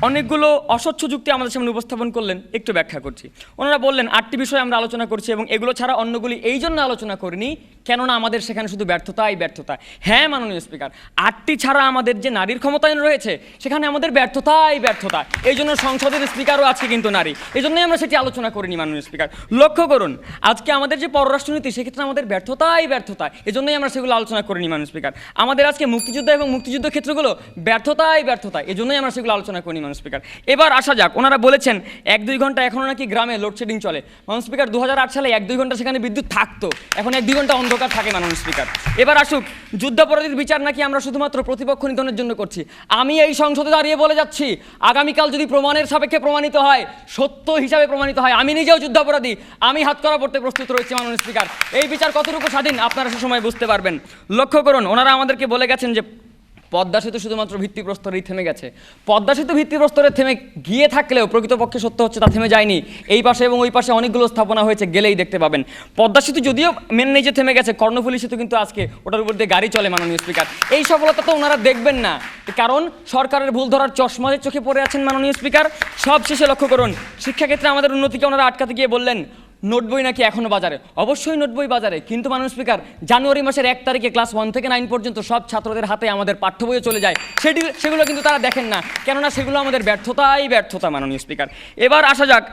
অনেকগুলো অস্বচ্ছ যুক্তি আমাদের সামনে উপস্থাপন করলেন, একটু ব্যাখ্যা করছি। ওনারা বললেন 8টি বিষয় আমরা আলোচনা করছি এবং এগুলো ছাড়া অন্যগুলি এই জন্য আলোচনা করিনি কেননা আমাদের সেখানে শুধু ব্যর্থতাই ব্যর্থতা। হ্যাঁ মাননীয় স্পিকার, 8টি ছাড়া আমাদের যে নারীর ক্ষমতায়ন রয়েছে সেখানে আমাদের ব্যর্থতাই ব্যর্থতা। এই জন্য সংসদের স্পিকারও আজকে কিন্তু নারী, এই জন্যই আমরা সেটি আলোচনা করিনি মাননীয় স্পিকার। লক্ষ্য করুন, আজকে আমাদের যে পররাষ্ট্রনীতি সেক্ষেত্রে আমাদের ব্যর্থতাই ব্যর্থতা, এই জন্যই আমরা সেগুলো আলোচনা করিনি মাননীয় স্পিকার। আমাদের আজকে মুক্তিযুদ্ধ এবং মুক্তিযুদ্ধ ক্ষেত্রগুলো ব্যর্থতাই ব্যর্থতা, এই জন্যই আমরা সেগুলো আলোচনা করিনি মাননীয় স্পিকার। এবার আসা যাক, ওনারা বলেছেন 1-2 ঘন্টা এখনও নাকি গ্রামে লোডশেডিং চলে। মাননীয় স্পিকার, 2008 সালে 1-2 ঘন্টা সেখানে বিদ্যুৎ থাকতো, এখন 1-2 ঘন্টা অন্ধকার থাকে মাননীয় স্পিকার। এবার আসুক, যুদ্ধাপরাধীর বিচার নাকি আমরা শুধুমাত্র প্রতিপক্ষ নিধনের জন্য করছি। আমি এই সংসদে দাঁড়িয়ে বলে যাচ্ছি, আগামীকাল যদি প্রমাণের সাপেক্ষে প্রমাণিত হয়, সত্য হিসাবে প্রমাণিত হয়, আমি নিজেও যুদ্ধাপরাধী, আমি হাতকড়া পড়তে প্রস্তুত রয়েছি মাননীয় স্পিকার। এই বিচার কতটুকু স্বাধীন আপনারা সে সময় বুঝতে পারবেন। লক্ষ্য করুন, ওনারা আমাদেরকে বলে গেছেন যে পদ্মা সেতু শুধুমাত্র ভিত্তিপ্রস্তরেই থেমে গেছে। পদ্মা সেতু ভিত্তিপ্রস্তরে থেমে গিয়ে থাকলেও প্রকৃতপক্ষে সত্য হচ্ছে তা থেমে যায়নি। এই পাশে এবং ওই পাশে অনেকগুলো স্থাপনা হয়েছে, গেলেই দেখতে পাবেন। পদ্মা সেতু যদিও মেন নেই যে থেমে গেছে, কর্ণফুলী সেতু কিন্তু আজকে ওটার উপর দিয়ে গাড়ি চলে মাননীয় স্পিকার। এই সফলতা তো ওনারা দেখবেন না, কারণ সরকারের ভুল ধরার চশমাদের চোখে পড়ে আছেন মাননীয় স্পিকার। সব শেষে লক্ষ্য করুন, শিক্ষাক্ষেত্রে আমাদের উন্নতিকে ওনারা আটকাতে গিয়ে বললেন নোট বই নাকি এখনও বাজারে। অবশ্যই নোট বই বাজারে, কিন্তু মাননীয় স্পিকার জানুয়ারি মাসের 1 তারিখে ক্লাস 1 থেকে 9 পর্যন্ত সব ছাত্রদের হাতে আমাদের পাঠ্য বইও চলে যায়, সেগুলো কিন্তু তারা দেখেন না, কেননা সেগুলো আমাদের ব্যর্থতাই ব্যর্থতা মাননীয় স্পিকার। এবার আসা যাক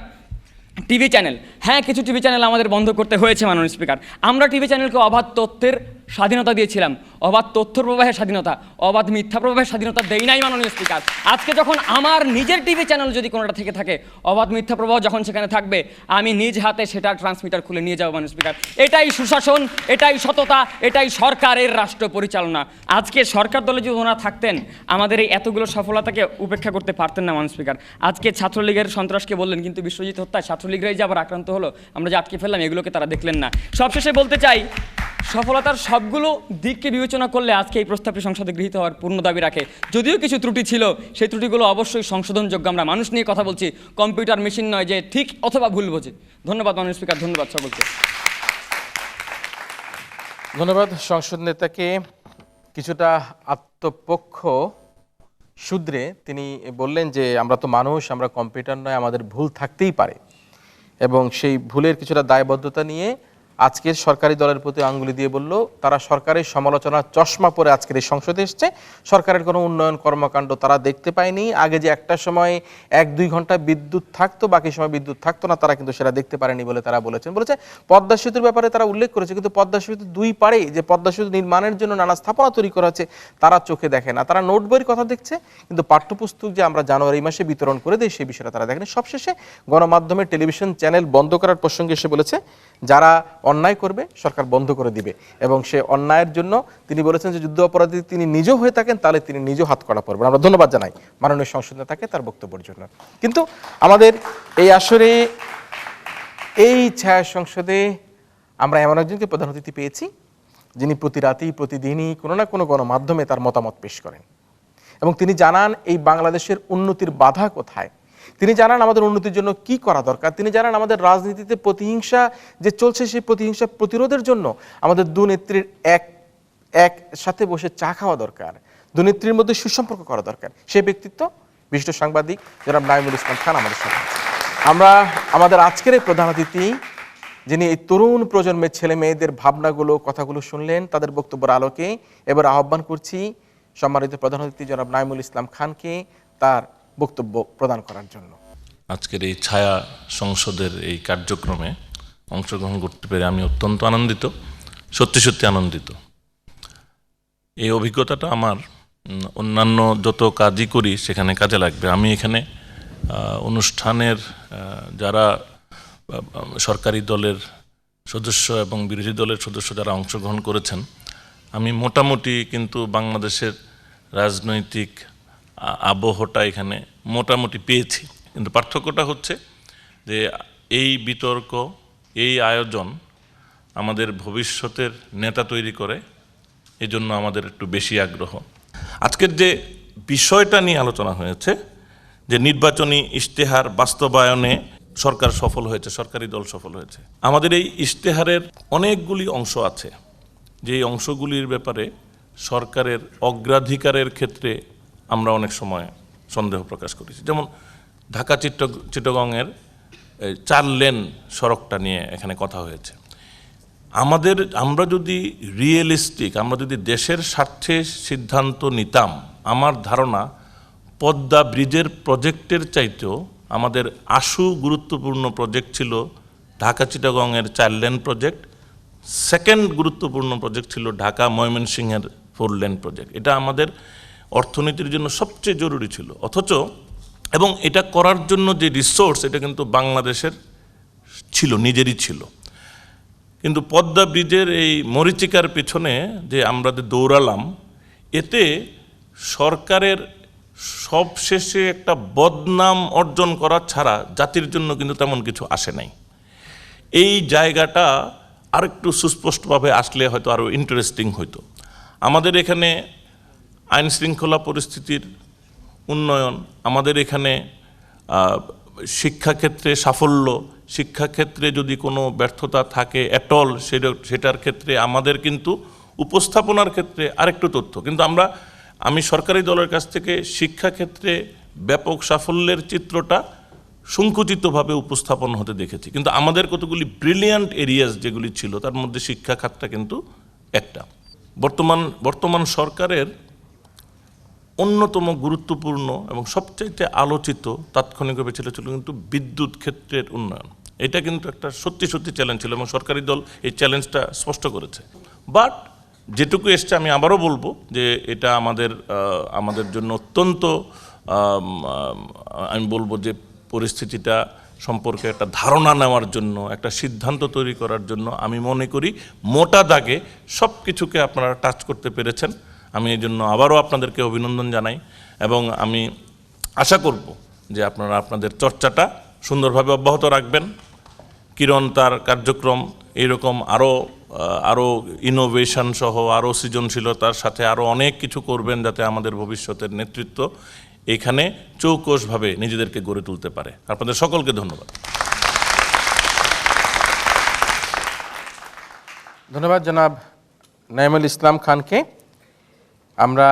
টিভি চ্যানেল। হ্যাঁ, কিছু টিভি চ্যানেল আমাদের বন্ধ করতে হয়েছে মাননীয় স্পিকার। আমরা টিভি চ্যানেলকে অবাধ তথ্যের স্বাধীনতা দিয়েছিলাম, অবাধ তথ্য প্রবাহের স্বাধীনতা, অবাধ মিথ্যা প্রবাহের স্বাধীনতা দেই নাই মাননীয় স্পিকার। আজকে যখন আমার নিজের টিভি চ্যানেল যদি কোনোটা থেকে থাকে, অবাধ মিথ্যা প্রবাহ যখন সেখানে থাকবে, আমি নিজ হাতে সেটার ট্রান্সমিটার খুলে নিয়ে যাবো মাননীয় স্পিকার। এটাই সুশাসন, এটাই সততা, এটাই সরকারের রাষ্ট্র পরিচালনা। আজকে সরকার দলে যদি ওনারা থাকতেন, আমাদের এই এতগুলো সফলতাকে উপেক্ষা করতে পারতেন না মাননীয় স্পিকার। আজকে ছাত্রলীগের সন্ত্রাসকে বললেন, কিন্তু বিশ্বজিৎ হত্যায় ছাত্রলীগরাই যে আবার আক্রান্ত হলো, আমরা যে আটকে ফেললাম, এগুলোকে তারা দেখলেন না। সবশেষে বলতে চাই, সফলতার সবগুলো দিককে বিবেচনা করলে আজকে এই প্রস্তাবটি সংসদে গৃহীত হওয়ার পূর্ণ দাবি রাখে। যদিও কিছু ত্রুটি ছিল, সেই ত্রুটিগুলো অবশ্যই সংশোধনযোগ্য। আমরা মানুষ নিয়ে কথা বলছি, কম্পিউটার মেশিন নয় যে ঠিক অথবা ভুল বোঝে। ধন্যবাদ মাননীয় স্পিকার, ধন্যবাদ সকলকে। ধন্যবাদ সংসদ নেতাকে। কিছুটা আত্মপক্ষ শুধরে তিনি বললেন যে আমরা তো মানুষ, আমরা কম্পিউটার নয়, আমাদের ভুল থাকতেই পারে, এবং সেই ভুলের কিছুটা দায়বদ্ধতা নিয়ে আজকের সরকারি দলের প্রতি আঙ্গুলি দিয়ে বলল তারা সরকারের সমালোচনার চশমা পরে আজকের এই সংসদে এসছে। সরকারের কোনো উন্নয়ন কর্মকাণ্ড তারা দেখতে পায়নি। আগে যে একটা সময় 1-2 ঘন্টা বিদ্যুৎ থাকতো, বাকি সময় বিদ্যুৎ থাকতো না, তারা কিন্তু সেটা দেখতে পারেনি বলে তারা বলেছে পদ্মা সেতুর ব্যাপারে তারা উল্লেখ করেছে, কিন্তু পদ্মা সেতু 2 পারে যে পদ্মা সেতু নির্মাণের জন্য নানা স্থাপনা তৈরি করা হচ্ছে তারা চোখে দেখে না। তারা নোট বইয়ের কথা দেখছে, কিন্তু পাঠ্যপুস্তক যে আমরা জানুয়ারি মাসে বিতরণ করে দিই সেই বিষয়টা তারা দেখেনি। সবশেষে গণমাধ্যমের টেলিভিশন চ্যানেল বন্ধ করার প্রসঙ্গে এসে বলেছে যারা অন্যায় করবে সরকার বন্ধ করে দিবে, এবং সে অন্যায়ের জন্য তিনি বলেছেন যে যুদ্ধ অপরাধী তিনি নিজেও হয়ে থাকেন তাহলে তিনি নিজেও হাতকড়া পড়বেন। আমরা ধন্যবাদ জানাই মাননীয় সংসদ নেতাকে তার বক্তব্যের জন্য। কিন্তু আমাদের এই আসরে এই ছায়া সংসদে আমরা এমন একজনকে প্রধান অতিথি পেয়েছি যিনি প্রতি রাতেই প্রতিদিনই কোনো না কোনো গণমাধ্যমে তার মতামত পেশ করেন, এবং তিনি জানান এই বাংলাদেশের উন্নতির বাধা কোথায়, তিনি জানান আমাদের উন্নতির জন্য কি করা দরকার, তিনি জানান আমাদের রাজনীতিতে প্রতিহিংসা যে চলছে সেই প্রতিহিংসা প্রতিরোধের জন্য আমাদের দুনেত্রীর এক সাথে বসে চা খাওয়া দরকার, দুনেত্রীর মধ্যে সুসম্পর্ক করা দরকার। সেই ব্যক্তিত্ব বিশিষ্ট সাংবাদিক জনাব নাঈমুল ইসলাম খান আমাদের সাথে। আমরা আমাদের আজকের এই প্রধান অতিথি যিনি এই তরুণ প্রজন্মের ছেলে মেয়েদের ভাবনাগুলো কথাগুলো শুনলেন, তাদের বক্তব্যের আলোকে এবার আহ্বান করছি সম্মানিত প্রধান অতিথি জনাব নাঈমুল ইসলাম খানকে তার বক্তব্য প্রদান করার জন্য। আজকের এই ছায়া সংসদের এই কার্যক্রমে অংশগ্রহণ করতে পেরে আমি অত্যন্ত আনন্দিত, সত্যি সত্যি আনন্দিত। এই অভিজ্ঞতাটা আমার অন্যান্য যত কাজই করি সেখানে কাজে লাগবে। আমি এখানে অনুষ্ঠানের যারা সরকারি দলের সদস্য এবং বিরোধী দলের সদস্য যারা অংশগ্রহণ করেছেন, আমি মোটামুটি কিন্তু বাংলাদেশের রাজনৈতিক আবহটা এখানে মোটামুটি পেয়েছি, কিন্তু পার্থক্যটা হচ্ছে যে এই বিতর্ক, এই আয়োজন আমাদের ভবিষ্যতের নেতা তৈরি করে, এজন্য আমাদের একটু বেশি আগ্রহ। আজকের যে বিষয়টা নিয়ে আলোচনা হয়েছে যে নির্বাচনী ইশতেহার বাস্তবায়নে সরকার সফল হয়েছে, সরকারি দল সফল হয়েছে। আমাদের এই ইশতেহারের অনেকগুলি অংশ আছে, যে অংশগুলির ব্যাপারে সরকারের অগ্রাধিকারের ক্ষেত্রে আমরা অনেক সময় সন্দেহ প্রকাশ করেছি। যেমন ঢাকা চিটাগংয়ের 4 লেন সড়কটা নিয়ে এখানে কথা হয়েছে। আমরা যদি রিয়েলিস্টিক, আমরা যদি দেশের স্বার্থে সিদ্ধান্ত নিতাম, আমার ধারণা পদ্মা ব্রিজের প্রজেক্টের চাইতেও আমাদের আশু গুরুত্বপূর্ণ প্রজেক্ট ছিল ঢাকা চিটাগংয়ের 4 লেন প্রজেক্ট। সেকেন্ড গুরুত্বপূর্ণ প্রজেক্ট ছিল ঢাকা ময়মনসিংহের 4 লেন প্রজেক্ট। এটা আমাদের অর্থনীতির জন্য সবচেয়ে জরুরি ছিল, অথচ এবং এটা করার জন্য যে রিসোর্স, এটা কিন্তু বাংলাদেশের ছিল, নিজেরই ছিল। কিন্তু পদ্মা ব্রিজের এই মরীচিকার পিছনে যে আমরা দৌড়ালাম, এতে সরকারের সবশেষে একটা বদনাম অর্জন করা ছাড়া জাতির জন্য কিন্তু তেমন কিছু আসে নাই। এই জায়গাটা আরেকটু সুস্পষ্টভাবে আসলে হয়তো আরও ইন্টারেস্টিং হইতো। আমাদের এখানে আইন শৃঙ্খলা পরিস্থিতির উন্নয়ন, আমাদের এখানে শিক্ষাক্ষেত্রে সাফল্য, শিক্ষাক্ষেত্রে যদি কোনো ব্যর্থতা থাকে অ্যাটল, সেটার ক্ষেত্রে আমাদের কিন্তু উপস্থাপনার ক্ষেত্রে আরেকটু তথ্য। কিন্তু আমি সরকারি দলের কাছ থেকে শিক্ষাক্ষেত্রে ব্যাপক সাফল্যের চিত্রটা সংকুচিতভাবে উপস্থাপন হতে দেখেছি। কিন্তু আমাদের কতগুলি ব্রিলিয়ান্ট এরিয়াস যেগুলি ছিল, তার মধ্যে শিক্ষা খাতটা কিন্তু একটা। বর্তমান সরকারের অন্যতম গুরুত্বপূর্ণ এবং সবচাইতে আলোচিত তাৎক্ষণিকভাবে ছিল কিন্তু বিদ্যুৎ ক্ষেত্রের উন্নয়ন। এটা কিন্তু একটা সত্যি চ্যালেঞ্জ ছিল এবং সরকারি দল এই চ্যালেঞ্জটা স্পষ্ট করেছে। বাট যেটুকু এসছে, আমি আবারও বলবো যে এটা আমাদের জন্য অত্যন্ত, আমি বলবো যে পরিস্থিতিটা সম্পর্কে একটা ধারণা নেওয়ার জন্য, একটা সিদ্ধান্ত তৈরি করার জন্য আমি মনে করি মোটা দাগে সব কিছুকে আপনারা টাচ করতে পেরেছেন। আমি এই জন্য আবারও আপনাদেরকে অভিনন্দন জানাই এবং আমি আশা করব যে আপনারা আপনাদের চর্চাটা সুন্দরভাবে অব্যাহত রাখবেন। কিরণ তার কার্যক্রম এইরকম আরও ইনোভেশন সহ, আরও সৃজনশীলতার সাথে আরও অনেক কিছু করবেন, যাতে আমাদের ভবিষ্যতের নেতৃত্ব এখানে চৌকসভাবে নিজেদেরকে গড়ে তুলতে পারে। আপনাদের সকলকে ধন্যবাদ। ধন্যবাদ জনাব নাঈমুল ইসলাম খানকে। আমরা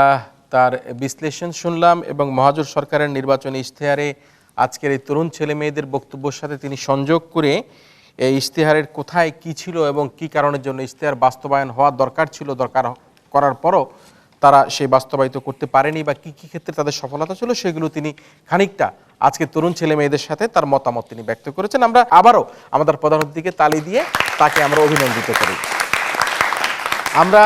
তার বিশ্লেষণ শুনলাম এবং মহাজোট সরকারের নির্বাচনী ইশতেহারে আজকের এই তরুণ ছেলে মেয়েদের বক্তব্যের সাথে তিনি সংযোগ করে এই ইশতেহারের কোথায় কি ছিল এবং কি কারণের জন্য ইশতেহার বাস্তবায়ন হওয়ার দরকার ছিল, দরকার করার পরও তারা সেই বাস্তবায়িত করতে পারেনি বা কী কী ক্ষেত্রে তাদের সফলতা ছিল, সেগুলো তিনি খানিকটা আজকে তরুণ ছেলে মেয়েদের সাথে তার মতামত তিনি ব্যক্ত করেছেন। আমরা আবারও আমাদের প্রধান অতিথিকে তালি দিয়ে তাকে আমরা অভিনন্দিত করি। আমরা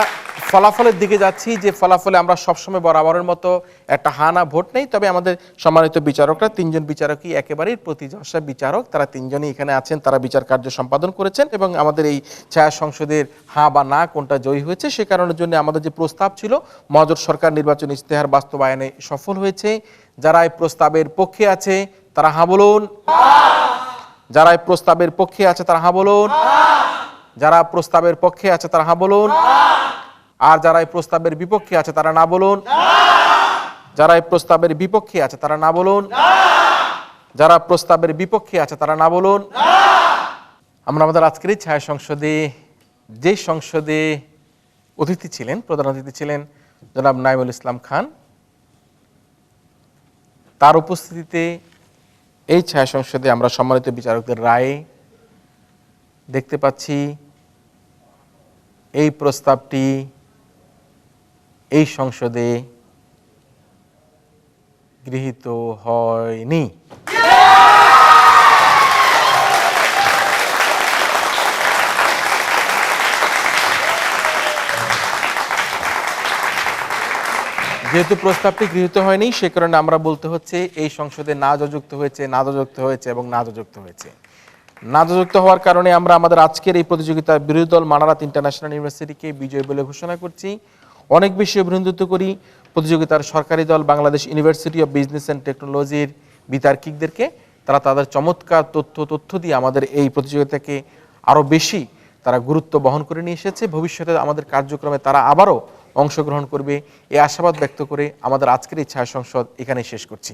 ফলাফলের দিকে যাচ্ছি, যে ফলাফলে আমরা সবসময় বরাবরের মতো একটা হানা ভোট নেই, তবে আমাদের সম্মানিত বিচারকরা 3 জন বিচারকই একেবারেই প্রতিযশা বিচারক, তারা 3 জনই এখানে আছেন, তারা বিচার কার্য সম্পাদন করেছেন এবং আমাদের এই ছায়া সংসদের হ্যাঁ বা না কোনটা জয়ী হয়েছে সে কারণের জন্য আমাদের যে প্রস্তাব ছিল মহাজোট সরকার নির্বাচন ইশতেহার বাস্তবায়নে সফল হয়েছে। যারা এই প্রস্তাবের পক্ষে আছে তারা হ্যাঁ বলুন, যারা এই প্রস্তাবের পক্ষে আছে তারা হ্যাঁ বলুন, যারা প্রস্তাবের পক্ষে আছে তারা হ্যাঁ বলুন, আর যারা এই প্রস্তাবের বিপক্ষে আছে তারা না বলুন, যারা এই প্রস্তাবের বিপক্ষে আছে তারা না বলুন, যারা প্রস্তাবের বিপক্ষে আছে তারা না বলুন। আমরা আমাদের আজকের এই ছায়া সংসদে, যে সংসদে অতিথি ছিলেন, প্রধান অতিথি ছিলেন জনাব নাঈমুল ইসলাম খান, তার উপস্থিতিতে এই ছায়া সংসদে আমরা সম্মানিত বিচারকদের রায়ে দেখতে পাচ্ছি এই প্রস্তাবটি এই সংসদে গৃহীত হয়নি। যেহেতু প্রস্তাবটি গৃহীত হয়নি সে কারণে আমরা বলতে হচ্ছে এই সংসদে না যুক্ত হয়েছে, না যুক্ত হয়েছে এবং না যুক্ত হয়েছে। না যুক্ত হওয়ার কারণে আমরা আমাদের আজকের এই প্রতিযোগিতার বিরোধী দল মানারাত ইন্টারন্যাশনাল ইউনিভার্সিটিকে বিজয়ী বলে ঘোষণা করছি। অনেক বেশি অভিনন্দিত করি প্রতিযোগিতার সরকারি দল Bangladesh university of business and টেকনোলজির বিতার্কিকদেরকে। তারা তাদের চমৎকার তথ্য দিয়ে আমাদের এই প্রতিযোগিতাকে আরও বেশি তারা গুরুত্ব বহন করে নিয়ে এসেছে। ভবিষ্যতে আমাদের কার্যক্রমে তারা আবারও অংশগ্রহণ করবে এই আশাবাদ ব্যক্ত করে আমাদের আজকের এই ছায়া সংসদ এখানে শেষ করছি।